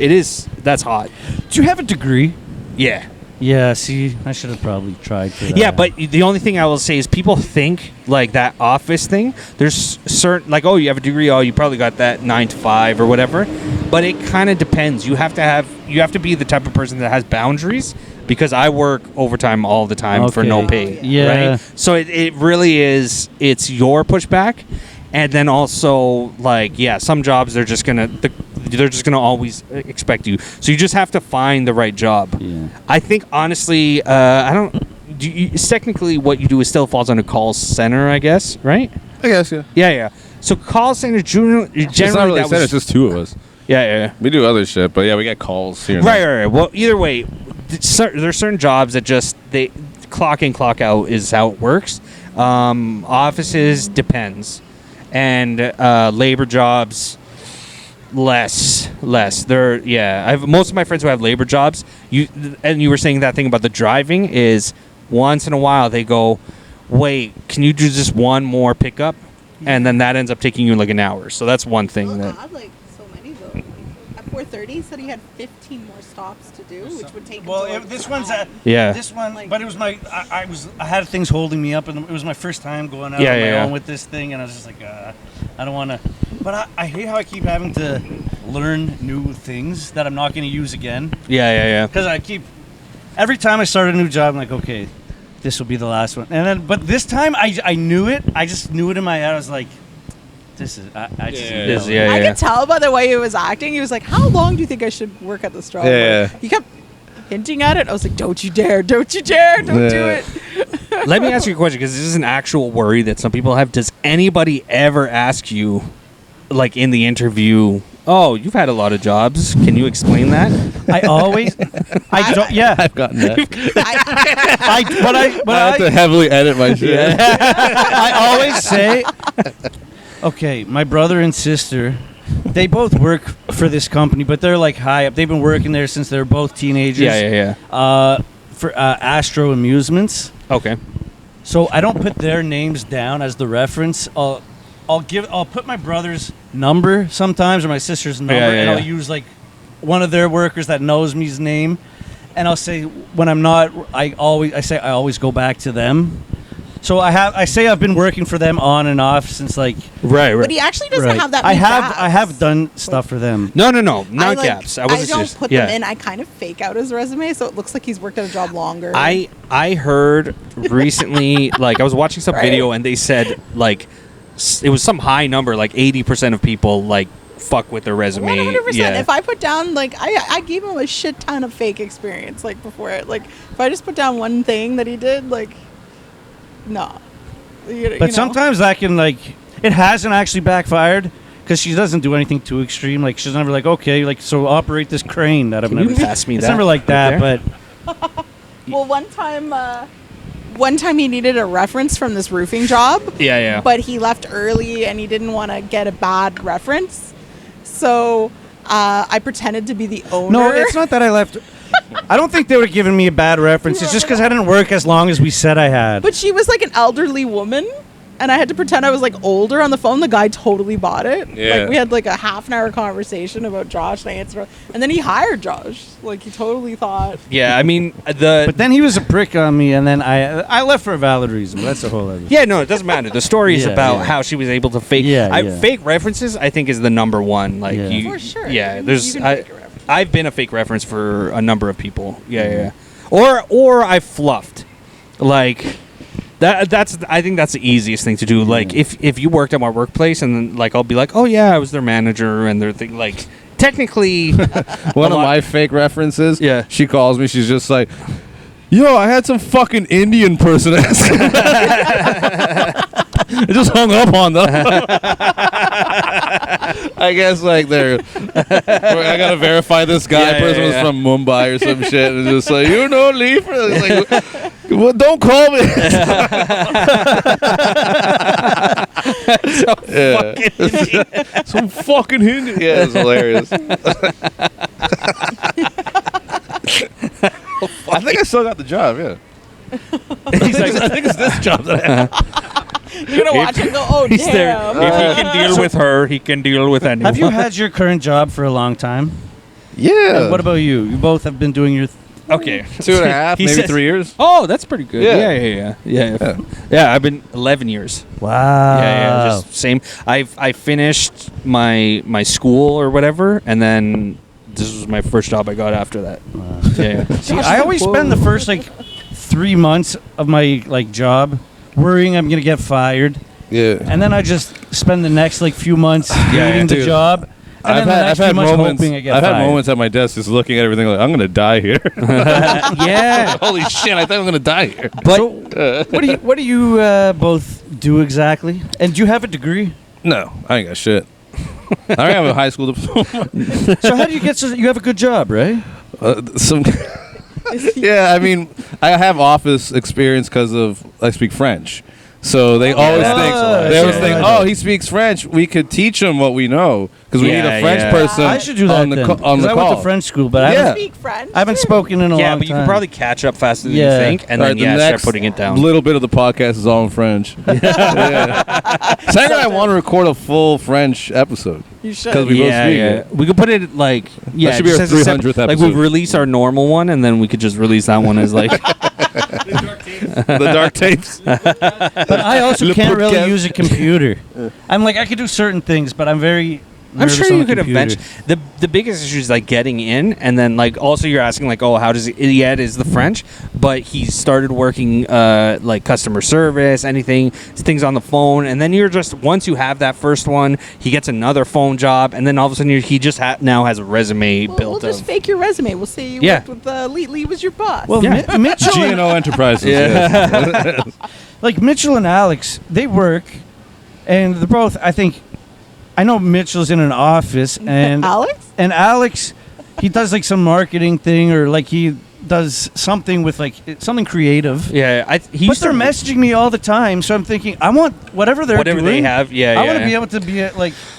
that's hot. Do you have a degree? Yeah. Yeah, see, I should have probably tried for that. Yeah, but the only thing I will say is people think like that office thing. There's certain like, oh, you have a degree, oh, you probably got that 9 to 5 or whatever. But it kind of depends. You have to be the type of person that has boundaries, because I work overtime all the time for no pay. Yeah. Right? So it really is. It's your pushback, and then also like some jobs they're just gonna always expect you. So you just have to find the right job. Yeah. I think honestly, technically what you do is still falls under call center, I guess, right? I guess, yeah. Yeah. So call center generally It's not really center, it's just two of us. Yeah. We do other shit, but yeah, we get calls here. Right. Well, either way, there's certain jobs that just they clock in, clock out is how it works. Offices depends, and labor jobs less. I have most of my friends who have labor jobs. You were saying that thing about the driving is once in a while they go, wait, can you do just one more pickup, and then that ends up taking you like an hour. So that's one thing that. God, like so many though. At 4:30, he said he had 15 more stops to do, which would take. This one's this one, Like- but it was I had things holding me up, and it was my first time going out on my own with this thing, and I was just like, I don't want to. But I hate how I keep having to learn new things that I'm not going to use again. Yeah. Because every time I start a new job, I'm like, okay, this will be the last one. And then, but this time I knew it. I just knew it in my head. I was like, this is, I just know it. I could tell by the way he was acting. He was like, how long do you think I should work at this job? Yeah. He kept hinting at it. I was like, don't you dare, don't do it. Let me ask you a question, because this is an actual worry that some people have. Does anybody ever ask you, like in the interview, oh, you've had a lot of jobs, can you explain that? I don't. Yeah, I've gotten that. but I have to heavily edit my shit. I always say, okay, my brother and sister, they both work for this company, but they're like high up. They've been working there since they were both teenagers. Yeah. For Astro Amusements. Okay. So I don't put their names down as the reference. I'll put my brother's number sometimes, or my sister's number, and I'll use like one of their workers that knows me's name, and I'll say when I'm not, I always go back to them. So I say I've been working for them on and off since like Right. But he actually doesn't have that I many have gaps. done stuff for them. No, not gaps. I don't put them in. I kind of fake out his resume, so it looks like he's worked at a job longer. I heard recently, like I was watching some video, and they said like it was some high number, like 80% of people like fuck with their resume. 100%. Yeah. If I put down like I gave him a shit ton of fake experience like before it. Like if I just put down one thing that he did, like no. But sometimes that can like it hasn't actually backfired. Because she doesn't do anything too extreme. Like she's never like, okay, like so operate this crane that I've Can never. you pass me it's that never like that, right but. Well, one time he needed a reference from this roofing job. Yeah. But he left early and he didn't want to get a bad reference, so I pretended to be the owner. No, it's not that I left. I don't think they would have given me a bad reference. It's just because I didn't work as long as we said I had. But she was like an elderly woman, and I had to pretend I was like older on the phone. The guy totally bought it. Yeah. Like we had like a half an hour conversation about Josh, and I answered, and then he hired Josh. Like he totally thought. Yeah, I mean But then he was a prick on me, and then I left for a valid reason. But that's a whole other. Yeah, no, it doesn't matter. The story is Yeah, about yeah. how she was able to fake. Yeah. Fake references, I think, is the number one. Like Yeah. you, For sure. Yeah, You there's. can fake a reference. I've been a fake reference for a number of people. Yeah. Or I fluffed, like. I think that's the easiest thing to do. Like if you worked at my workplace and then like I'll be like, oh yeah, I was their manager and their thing. Like technically, One of my fake references. Yeah. She calls me. She's just like, "Yo, I had some fucking Indian person ask." I just hung up on them. I guess like they're. I gotta verify this guy. Yeah, person yeah, was yeah. from Mumbai or some shit, and just like, you know, leave. Like, well, don't call me. Some fucking Hindi. Yeah, it's hilarious. I think I still got the job. Yeah. He's like, I think it's this job that I have. You're gonna watch and go, oh he's there. damn. If he can deal with her, he can deal with anyone. Have you had your current job for a long time? Yeah. And what about you? You both have been doing your. Okay. 2.5, He maybe says- 3 years. Oh, that's pretty good. Yeah. Yeah. Yeah, I've been 11 years. Wow. Yeah, just same. I finished my school or whatever, and then this was my first job I got after that. Yeah. See, I always spend the first 3 months of my job worrying I'm gonna get fired, Yeah. and then I just spend the next few months doing the dude. job. And I've then the had, next I've had few months moments. hoping I get I've had fired. moments at my desk just looking at everything like I'm gonna die here. Yeah. Holy shit! I think I'm gonna die here. But what do you both do exactly? And do you have a degree? No, I ain't got shit. I don't have a high school diploma. So how do you get? You have a good job, right? Some. Yeah, I mean, I have office experience because I speak French. So they always think, oh, he speaks French. We could teach him what we know because we need a French person. I should do that on the then, on 'cause the I call. went to French school, but I Yeah. haven't, Speak French. I haven't spoken in a long time. Yeah, but you can probably catch up faster than you Yeah. think, and All then right, the start next putting it down. little bit of the podcast is all in French. Yeah. Second, I want to record a full French episode. You should. Because we both speak it. We could put it should be just our as a 300th Like we episode. release our normal one, and then we could just release that one as The dark tapes. But I also Le can't really podcast. use a computer. I'm I could do certain things, but I'm very. I'm nervous sure on you the could computer. eventually. The biggest issue is getting in, and then also you're asking oh, how does it is the French, but he started working customer service, anything things on the phone, and then you're just once you have that first one, he gets another phone job, and then all of a sudden he just now has a resume We'll built just of. fake your resume. We'll say you Yeah. worked with Lee was your boss. Well, Yeah. Mitchell, G&O Enterprises. Yes. Mitchell and Alex, they work, and they're both. I know Mitchell's in an office, and Alex, he does some marketing thing, or he does something with something creative. Yeah, But they're messaging me all the time, so I'm thinking I want whatever they're whatever doing. they have. Yeah, I want to be able to be at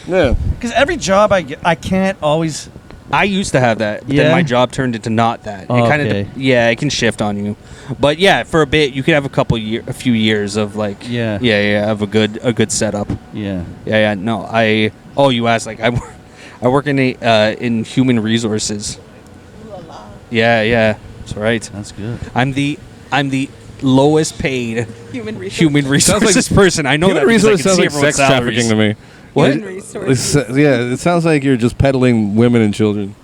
Yeah. because every job I get, I can't always. I used to have that, but Yeah? then my job turned into not that. Oh, It kind of, okay. it can shift on you. But yeah, for a bit, you could have a few years of of a good setup. Yeah. No, you asked I work in human resources. Yeah, that's right. That's good. I'm the lowest paid human resources. human resources person. I know Human that because I resources can sounds see like everyone's sex salaries. trafficking to me. What? Human resources. Yeah, it sounds like you're just peddling women and children.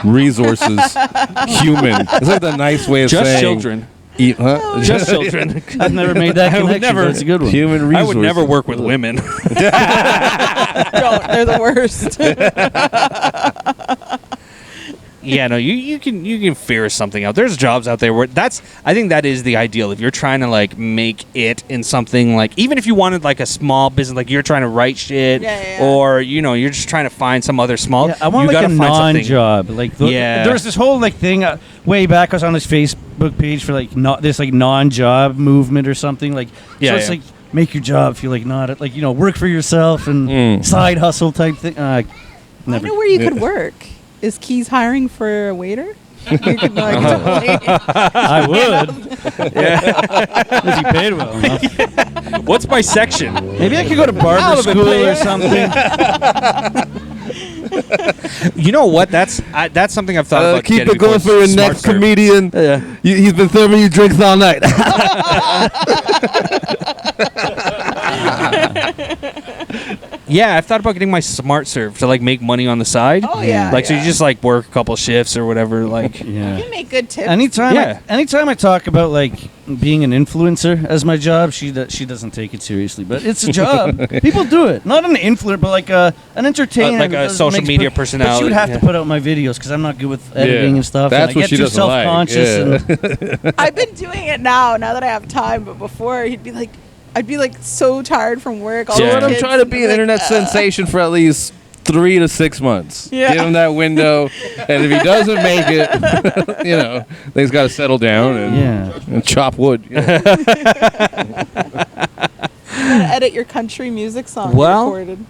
Resources. Human. It's like the nice way of Just saying. children. Just Just children. I've never made that I would connection. never- but it's a good one. Human I resources. would never work with women. Don't. They're the worst. Yeah, no, you can figure something out. There's jobs out there where I think that is the ideal. If you're trying to make it in something even if you wanted a small business, you're trying to write shit, or you're just trying to find some other small. Yeah, I want you gotta a find something. non-job. Yeah. There was this whole thing way back. I was on this Facebook page for this non-job movement or something. So it's make your job feel not work for yourself and side hustle type thing. I know where you could work. Is Keys hiring for a waiter? You could I would. If you paid well enough. What's my section? Maybe I could go to barber school or something. You know what? That's something I've thought about. Keep getting it going before for your Smart next Serve. comedian. Yeah. He's been serving you drinks all night. Yeah, I've thought about getting my Smart Serve to make money on the side. Oh yeah. So you just work a couple shifts or whatever. You can make good tips. Anytime I talk about being an influencer as my job, she doesn't take it seriously, but it's a job. People do it. Not an influencer, but an entertainer, like a social media personality. But she would have Yeah. to put out my videos because I'm not good with editing and stuff. That's and I what get she too doesn't like. self-conscious. Yeah. I've been doing it now that I have time, but before I'd be so tired from work. All So those let him kids, try to and be I'm an like, internet sensation for at least 3 to 6 months. Yeah. Give him that window, and if he doesn't make it, things got to settle down and chop wood. Edit your country music song. Well, recorded.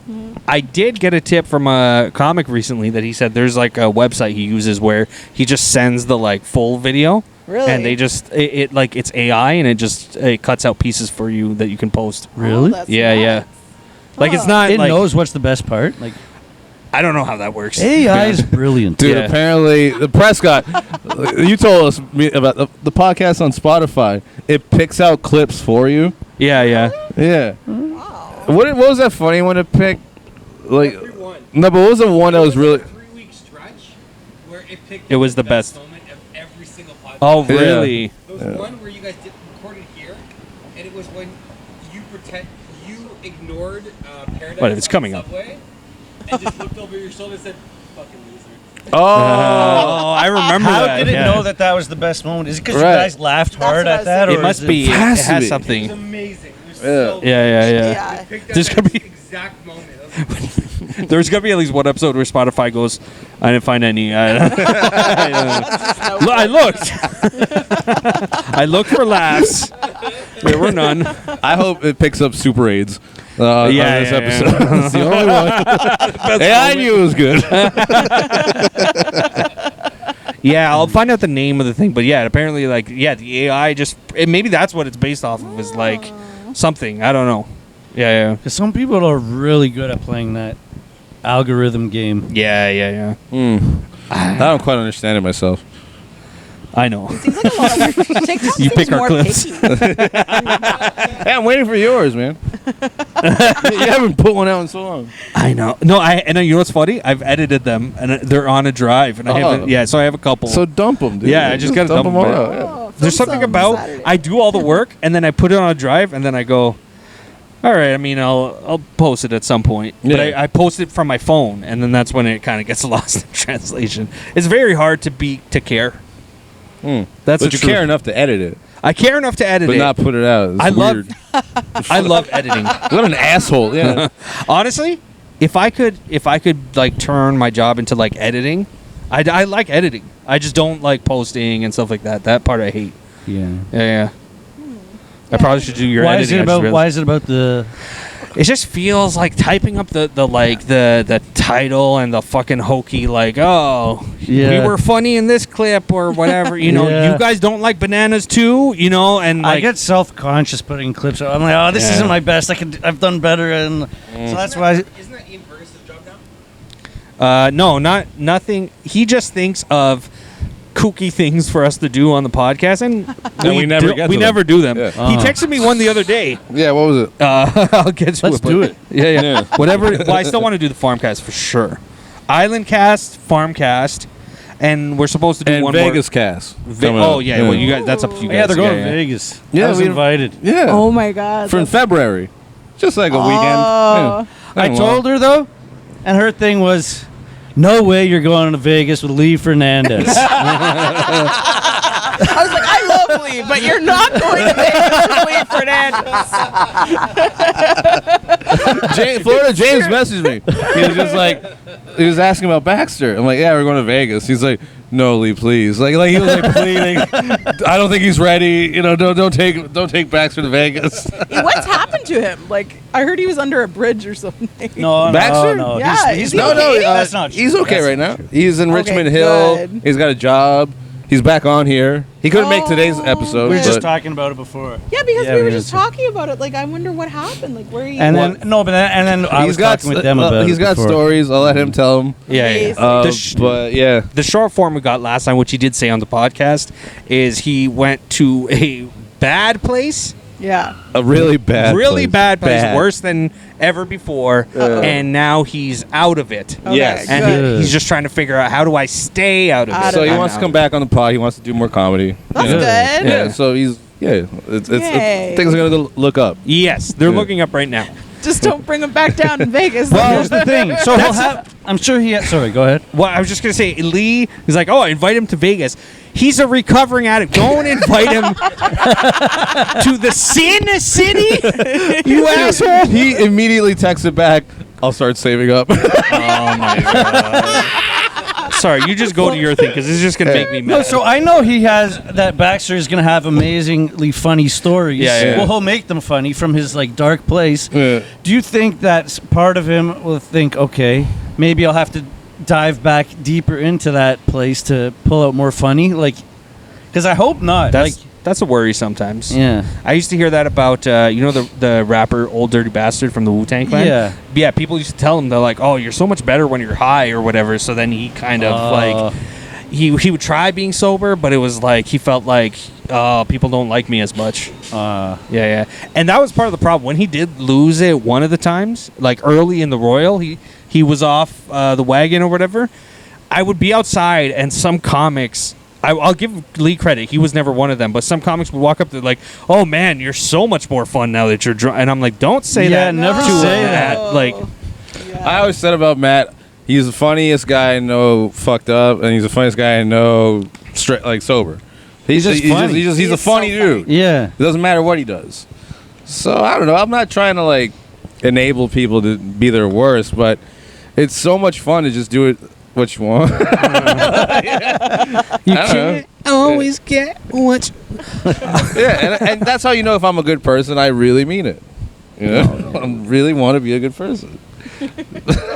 I did get a tip from a comic recently that he said there's a website he uses where he just sends the full video. Really? And they just it like it's AI and it cuts out pieces for you that you can post. Really? that's Yeah, yeah. nuts. Like it's not It like knows what's the best part. Like I don't know how that works. AI is brilliant. Dude, Yeah. apparently the Prescott, you told us about the podcast on Spotify. It picks out clips for you. Yeah, yeah. Yeah. Wow. What was that funny one to pick? Like, Everyone. no, but what was the one that was really? 3-week stretch where it picked It was the best. moment of every single podcast. Oh, really? There was one where you guys recorded here, and it was when you ignored Paradise What, it's on coming the up. subway and just looked over your shoulder and said, "Fucking loser." Oh, I remember How that. did it yeah. know that was the best moment? Is it because Right. you guys laughed hard what I at was that? thinking. Or It must is be. It Has to has be. It was something. amazing. It was Yeah. so Yeah, yeah. Yeah. Picked out There's that gonna be- exact moment. I was like, There's gonna be at least one episode where Spotify goes, I didn't find any. I looked. I looked for laughs. There were none. I hope it picks up Super AIDS. On this yeah. episode. It's the only one. Hey, I knew it was good. Yeah, I'll find out the name of the thing, but yeah, apparently, like, yeah, the AI maybe that's what it's based off of, is like something. I don't know. Yeah, Because some people are really good at playing that algorithm game. yeah. I don't quite understand it myself. I know. Seems like a lot of work. TikTok You seems pick our more clips. picky. Hey, I'm waiting for yours, man. You haven't put one out in so long. I know. No, and you know what's funny? I've edited them, and they're on a drive, and I haven't. Yeah, so I have a couple. So dump them, dude. Yeah, I just gotta dump 'em all out. out. Yeah. Oh, There's film something some about Saturday. I do all the work, and then I put it on a drive, and then I go, all right. I mean, I'll post it at some point, but Yeah. I post it from my phone, and then that's when it kind of gets lost in translation. It's very hard to care. That's But the you truth. care enough to edit it, I care enough to edit but it. not put it out. It's I love- weird. I love editing. What an asshole. Yeah. Honestly, if I could like turn my job into like editing, I like editing. I just don't like posting and stuff like that. That part I hate. Yeah. Yeah. I probably should do your Why editing. is it I just about? realized. Why is it about the? It just feels like typing up the title and the fucking hokey, like, oh, Yeah. we were funny in this clip or whatever. You know, Yeah. you guys don't like bananas too, you know, and like I get self-conscious putting clips out. I'm like, oh, this Yeah. isn't my best. I've done better, and so that's why. Isn't that Ian Fergus's job now? no, nothing. He just thinks of kooky things for us to do on the podcast, and we never get to them. never do them. Yeah. He texted me one the other day. Yeah, what was it? I'll get to Let's it. but- do it. Yeah. Whatever. Well, I still want to do the Farmcast for sure. Island Cast, Farmcast, and we're supposed to do And one Vegas cast. coming Oh up. yeah, well you guys. That's up to you guys. Yeah, they're going to Vegas. Yeah, I was we- invited. Yeah. Oh my god. For in February. Just like a weekend. Oh. Yeah. I told her though, and her thing was, "No way you're going to Vegas with Lee Fernandez." I was like, I love Lee, but you're not going to Vegas with Lee Fernandez. Florida James messaged me. He was just like, he was asking about Baxter. I'm like, yeah, we're going to Vegas. He's like, no, Lee, please. Like he was like pleading. I don't think he's ready. You know, don't take Baxter to Vegas. What's happened to him? Like, I heard he was under a bridge or something. No, Baxter? no. Yeah, he's is he not. okay? That's not true. He's okay That's right not now. He's in Richmond Okay, Hill. good. He's got a job. He's back on here. He couldn't make today's episode. We were just but- talking about it before. Yeah, because Yeah, we were we just did. talking about it. Like, I wonder what happened. Like, where he And then I was talking with them about He's it got before. stories. I'll let him tell them. Please. But yeah, The short form we got last time, which he did say on the podcast, is he went to a bad place, Yeah. a really bad, bad place, worse than ever before, and now he's out of it. Okay, Yes. And good. he's just trying to figure out, how do I stay out of Out it? of So he I'm wants to come back on the pod. He wants to do more comedy. That's yeah. good. Yeah. So he's Yay. things are gonna go look up. Yes, they're Yeah. looking up right now. Just don't bring him back down in Vegas. Well, here's the thing. So he'll have. I'm sure he. Sorry, go ahead. Well, I was just gonna say, Lee is like, oh, I invite him to Vegas. He's a recovering addict. Don't invite him to the Sin City, you asshole. He immediately texted back, "I'll start saving up." Oh my god. Sorry, you just go to your thing because it's just gonna make me mad. No, so I know he has that Baxter is going to have amazingly funny stories. Yeah. Well, he'll make them funny from his like dark place. Yeah. Do you think that part of him will think, okay, maybe I'll have to dive back deeper into that place to pull out more funny? Like, Because I hope not. That's a worry sometimes. Yeah. I used to hear that about the rapper Old Dirty Bastard from the Wu-Tang Clan. Yeah. People used to tell him, they're like, "Oh, you're so much better when you're high or whatever." So then he kind of like he would try being sober, but it was like he felt like people don't like me as much. Yeah. And that was part of the problem when he did lose it one of the times, like early in the Royal, he was off the wagon or whatever. I would be outside and some comics, I'll give Lee credit, he was never one of them, but some comics would walk up to like, "Oh man, you're so much more fun now that you're drunk," and I'm like, "Don't say that." Never say that. Like, I always said about Matt, he's the funniest guy I know fucked up, and he's the funniest guy I know straight, like sober. He's just funny. He's a funny dude. Yeah. It doesn't matter what he does. So I don't know. I'm not trying to like enable people to be their worst, but it's so much fun to just do it what you want. You can't always get what Yeah, and that's how you know if I'm a good person. I really mean it. You know, I really want to be a good person.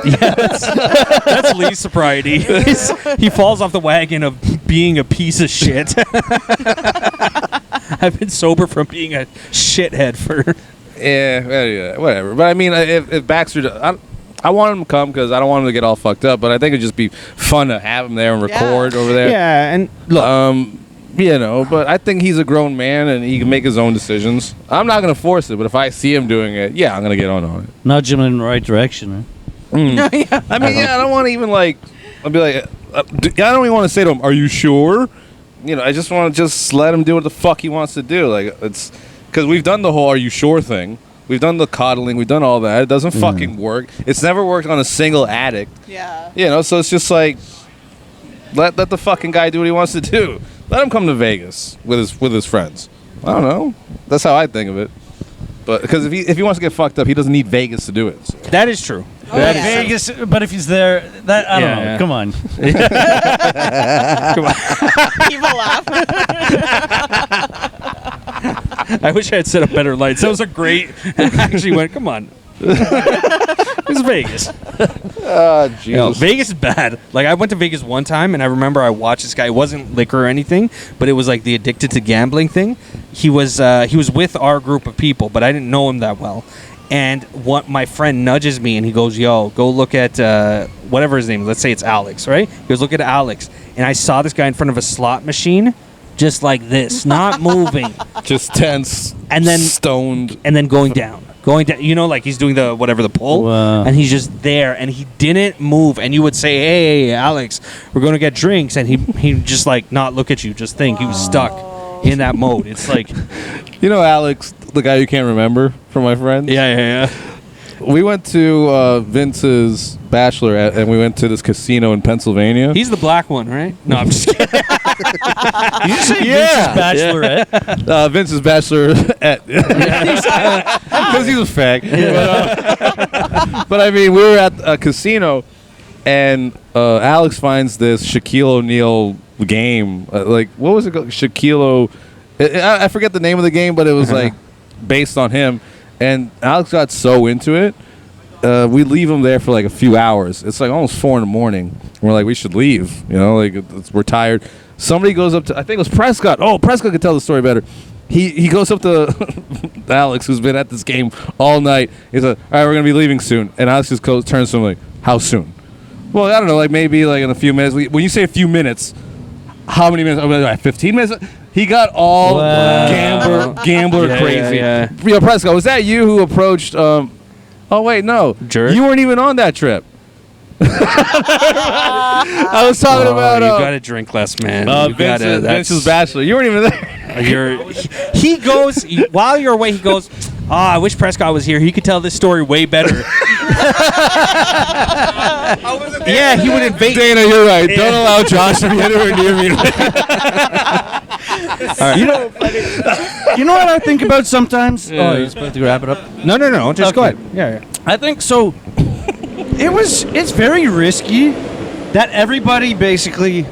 That's Lee's sobriety. He falls off the wagon of being a piece of shit. I've been sober from being a shithead for... Yeah, whatever. But I mean, if Baxter... I want him to come because I don't want him to get all fucked up, but I think it'd just be fun to have him there and record over there. Yeah, and look... but I think he's a grown man and he can make his own decisions. I'm not going to force it, but if I see him doing it, yeah, I'm going to get on it. Nudge him in the right direction, I mean, I don't want to even I'll be like, I don't even want to say to him, "Are you sure?" I just want to just let him do what the fuck he wants to do. Like, it's because we've done the whole "Are you sure" thing. We've done the coddling. We've done all that. It doesn't fucking work. It's never worked on a single addict. Yeah. So it's just like, let the fucking guy do what he wants to do. Let him come to Vegas with his friends. I don't know. That's how I think of it. But because if he wants to get fucked up, he doesn't need Vegas to do it. So. That is true. Vegas, but if he's there, I don't know. Yeah. Come on. Come on. People laugh. I wish I had set up better lights. That was a great... actually went, come on. It's Vegas. Oh, Jesus. Vegas is bad. Like, I went to Vegas one time, and I remember I watched this guy. It wasn't liquor or anything, but it was like the addicted to gambling thing. He was with our group of people, but I didn't know him that well. And my friend nudges me, and he goes, "Yo, go look at whatever his name is. Let's say it's Alex, right?" He goes, "Look at Alex." And I saw this guy in front of a slot machine, just like this, not moving. Just tense, and then stoned. And then going down. Like he's doing the pull. Wow. And he's just there, and he didn't move. And you would say, "Hey, Alex, we're going to get drinks." And he just like not look at you, just think. He was stuck in that mode. It's like... Alex, the guy you can't remember from my friends? Yeah. We went to Vince's bachelorette, and we went to this casino in Pennsylvania. He's the black one, right? No, I'm just kidding. You say Vince's bachelorette? Vince's bachelorette. Because he's a fag. But I mean, we were at a casino, and Alex finds this Shaquille O'Neal game. What was it called? Shaquille I forget the name of the game, but it was like based on him. And Alex got so into it, we leave him there for like a few hours. It's like almost 4 a.m. We're like, we should leave. We're tired. Somebody goes up to, I think it was Prescott. Oh, Prescott could tell the story better. He goes up to Alex, who's been at this game all night. He's like, "All right, we're going to be leaving soon." And Alex just turns to him like, "How soon?" "Well, I don't know, like maybe like in a few minutes." When you say a few minutes, how many minutes? I'm like, 15 minutes? He got all gambler crazy. Yeah. Prescott, was that you who approached... oh, wait, no. Jerk? You weren't even on that trip. I was talking about... you got to drink less, man. Vince's bachelor. You weren't even there. He goes... While you're away, he goes... I wish Prescott was here. He could tell this story way better. Yeah, he would invade. Dana, you're right. Don't allow Josh to be anywhere near me. Right. You know what I think about sometimes? Yeah. Oh, you're supposed to wrap it up? No. Just go ahead. Yeah. I think so. It's very risky that everybody basically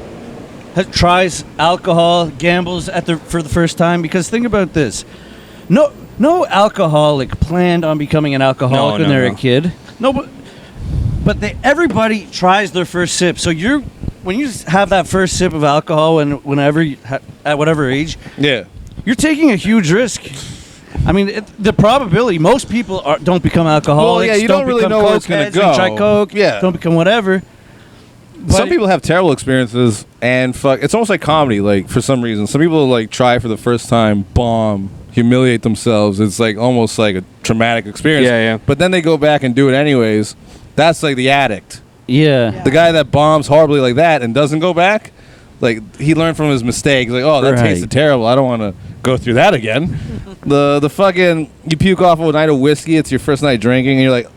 tries alcohol, gambles for the first time. Because think about this. No alcoholic planned on becoming an alcoholic when they're a kid. No, but everybody tries their first sip. So you're when you have that first sip of alcohol at whatever age, Yeah. you're taking a huge risk. I mean, the probability, most people don't become alcoholics. Well, yeah, you don't really become know where it's gonna cokeheads, don't go. try coke, Yeah. don't become whatever. Some people have terrible experiences and fuck. It's almost like comedy. Like for some reason, some people like try for the first time, bomb, humiliate themselves. It's like almost like a traumatic experience. Yeah, yeah. But then they go back and do it anyways. That's like the addict. Yeah. The guy that bombs horribly like that and doesn't go back, like he learned from his mistakes. Like, oh, that Right. tasted terrible. I don't want to go through that again. The fucking you puke off a night of whiskey. It's your first night drinking, and you're like.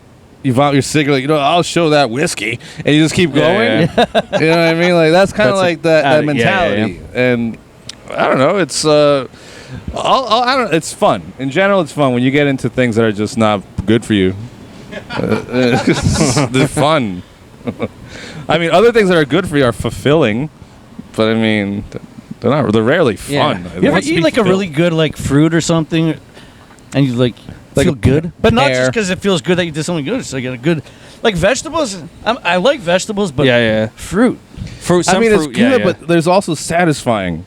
You vomit your cigarette, I'll show that whiskey, and you just keep going. Yeah. You know what I mean? Like that's kind of That's like that yeah, mentality. And I don't know. It's I don't. It's fun in general. It's fun when you get into things that are just not good for you. They're fun. I mean, other things that are good for you are fulfilling, but I mean, they're not. They're rarely fun. Yeah. You ever eat like a really good like fruit or something, and you like feel good, but not just because it feels good that you did something good. It's like a good, like vegetables. I like vegetables, but fruit. Some I mean, fruit, it's good, but there's also satisfying.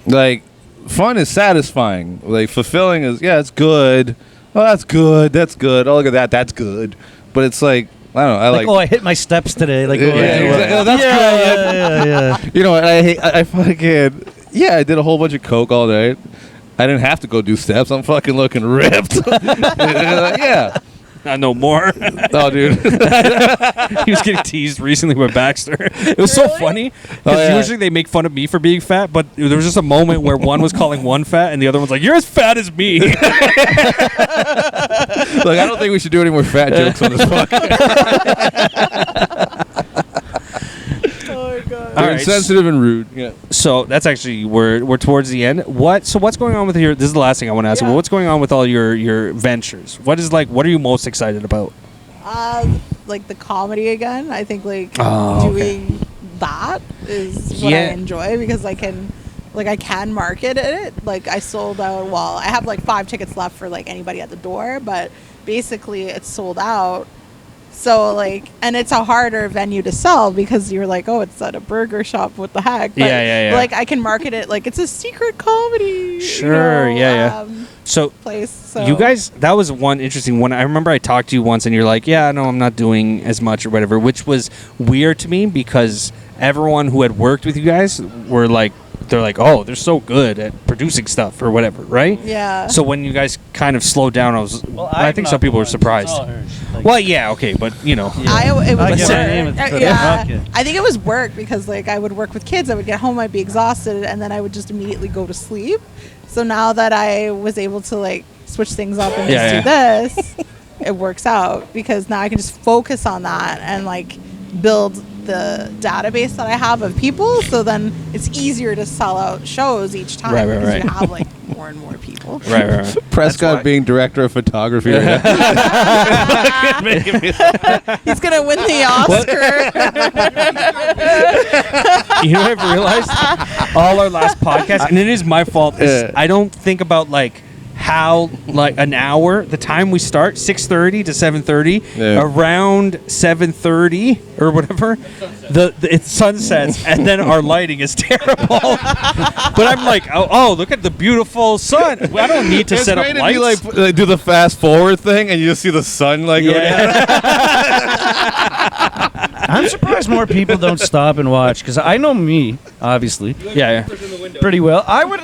Like, fun is satisfying. Like, fulfilling is it's good. Oh, that's good. That's good. Oh, look at that. That's good. But it's like I don't know. I like. Oh, I hit my steps today. Like, that's good. Yeah. You know what? I fucking I did a whole bunch of coke all night. I didn't have to go do steps. I'm fucking looking ripped. Yeah. Not no more. Oh, dude. He was getting teased recently by Baxter. It was so funny because usually they make fun of me for being fat, but there was just a moment where one was calling one fat and the other one's like, "You're as fat as me." Look, I don't think we should do any more fat jokes on this podcast. They're insensitive and rude. Yeah. So that's actually we're towards the end. What's going on with your? This is the last thing I want to ask you. What's going on with all your ventures? What are you most excited about? Like the comedy again. I think doing that is what I enjoy because I can market it. Like I sold out. Well, I have like 5 tickets left for like anybody at the door, but basically it's sold out. So, and it's a harder venue to sell because you're like, oh, it's at a burger shop. What the heck? But, like, I can market it like it's a secret comedy. Sure, place. So you guys, that was one interesting one. I remember I talked to you once and you're like, yeah, no, I'm not doing as much or whatever, which was weird to me because everyone who had worked with you guys were like, they're like, oh, they're so good at producing stuff or whatever, right? Yeah. So when you guys kind of slowed down, I think some people were surprised. Okay, but it was I think it was work because I would work with kids. I would get home, I'd be exhausted, and then I would just immediately go to sleep. So now that I was able to switch things up and just do this, it works out because now I can just focus on that and build the database that I have of people, so then it's easier to sell out shows each time because you have more and more people. Right. Prescott being director of photography right now. He's gonna win the Oscar. You know what I've realized? All our last podcasts, and it is my fault, is I don't think about how an hour, the time we start, 6:30 to 7:30, around 7:30 or whatever, it sunsets and then our lighting is terrible. But I'm like, oh, look at the beautiful sun. I don't need to set up lights. You do the fast forward thing and you just see the sun go down. I'm surprised more people don't stop and watch because I know me, obviously. Yeah. Pretty well. I would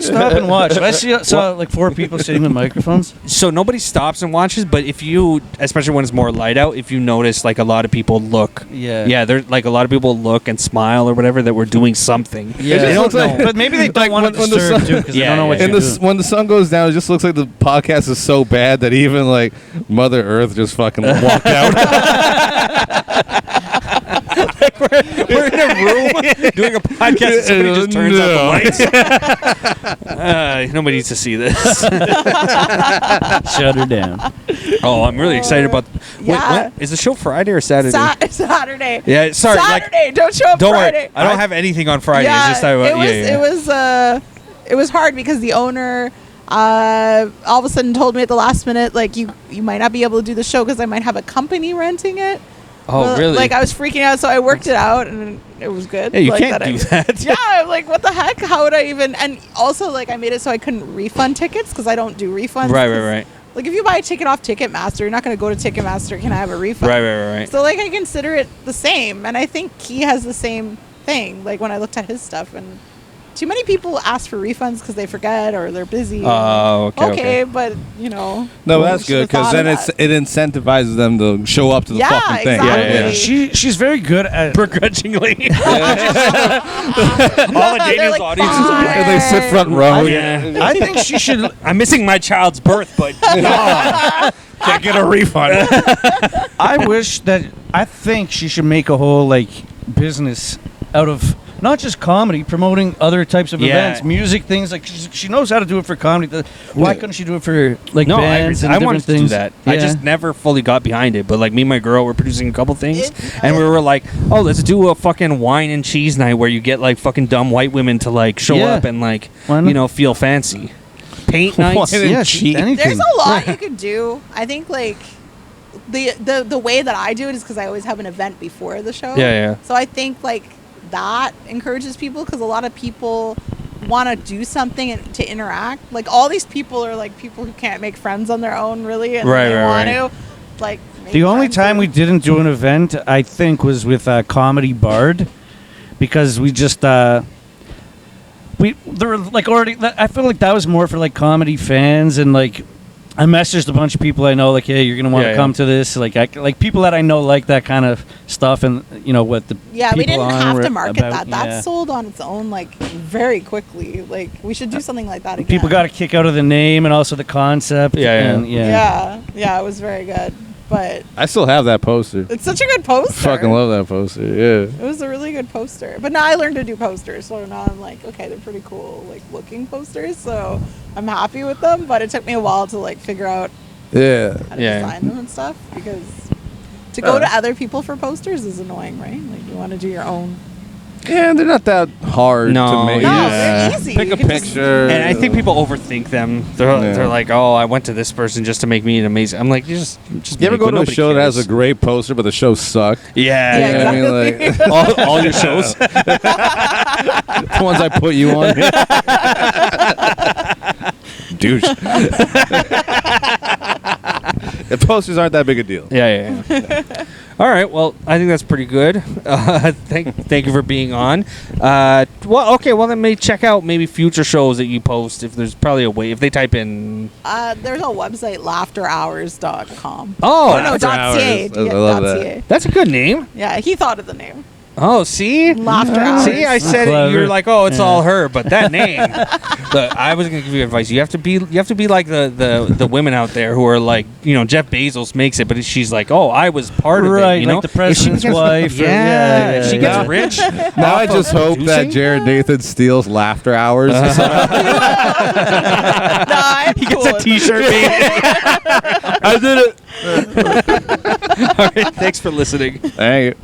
stop and watch. If I saw 4 people sitting with microphones. So nobody stops and watches, but if you, especially when it's more light out, if you notice a lot of people look. Yeah, there's a lot of people look and smile or whatever that we're doing something. Yeah. They don't know. But maybe they don't want to disturb too because they don't know what you're doing. When the sun goes down, it just looks like the podcast is so bad that even Mother Earth just fucking walked out. We're in a room doing a podcast and somebody just turns out the lights. Nobody needs to see this. Shut her down. Oh, I'm really excited about. Wait, is the show Friday or Saturday? Saturday. Yeah, sorry. Saturday. Don't show up don't Friday. Worry. I don't have anything on Friday. Yeah, it's just it was hard because the owner all of a sudden told me at the last minute you might not be able to do the show because I might have a company renting it. Oh, Well, really? Like I was freaking out, so I worked it out, and it was good. Yeah, you like, can't do that. Yeah, I'm like, what the heck? How would I even? And also, like, I made it so I couldn't refund tickets because I don't do refunds. Right. Like, if you buy a ticket off Ticketmaster, you're not going to go to Ticketmaster. Can I have a refund? Right. So, like, I consider it the same, and I think he has the same thing. Like when I looked at his stuff, and too many people ask for refunds because they forget or they're busy. Oh, okay. But you know. No, that's good because then it incentivizes them to show up to the fucking thing. Exactly. Yeah. She's very good at Begrudgingly. All the Daniels like, audience is "Fine." like, And they sit front row. I think she should. I'm missing my child's birth, but Can't get a refund. I think she should make a whole like business out of not just comedy, promoting other types of events, music things. Like she knows how to do it for comedy. Why couldn't she do it for like no, bands and I different wanted to things? do that. I just never fully got behind it. But like me and my girl were producing a couple things, and we were like, "Oh, let's do a fucking wine and cheese night where you get like fucking dumb white women to like show up and like feel fancy." Paint nights, anything. There's a lot you could do. I think like the way that I do it is because I always have an event before the show. Yeah. So I think like that encourages people because a lot of people want to do something and to interact. Like all these people are like people who can't make friends on their own really, and they want to like. The only time we didn't do an event, I think, was with Comedy Bard, because we just there were like already. I feel like that was more for like comedy fans, and like I messaged a bunch of people I know, like, hey, you're gonna want to come to this, like people that I know like that kind of stuff, and what the we didn't have to market that. Yeah. That sold on its own like very quickly. Like we should do something like that again. People got a kick out of the name and also the concept. Yeah, it was very good. But I still have that poster. It's such a good poster. Fucking love that poster. Yeah. It was a really good poster. But now I learned to do posters, so now I'm like, okay, they're pretty cool, like looking posters. So I'm happy with them. But it took me a while to like figure out how to design them and stuff, because to go to other people for posters is annoying, right? Like you want to do your own. Yeah, they're not that hard to make. No, they're easy. Pick a picture. And I think people overthink them. They're like, oh, I went to this person just to make me an amazing. I'm like, you just you ever go to a show that has a great poster, but the show sucked? Yeah, you know what I mean, like all your shows, the ones I put you on. Douche. The posters aren't that big a deal. Yeah. All right. Well, I think that's pretty good. Thank you for being on. Well, then maybe check out maybe future shows that you post. If there's probably a way, if they type in. There's a website, laughterhours.com. Oh, no, .ca. I love .ca. That's a good name. Yeah, he thought of the name. Oh, see? Laughter Hours. See, I said it, you're like, oh, it's all her, but that name. Look, I was gonna give you advice. You have to be like the women out there who are like, Jeff Bezos makes it, but she's like, oh, I was part of it. Right, like the president's wife. Yeah, if she gets rich. Now I just hope that Jared Nathan steals Laughter Hours. Nah, he gets a T-shirt made. I did it. All right, thanks for listening. Thank you.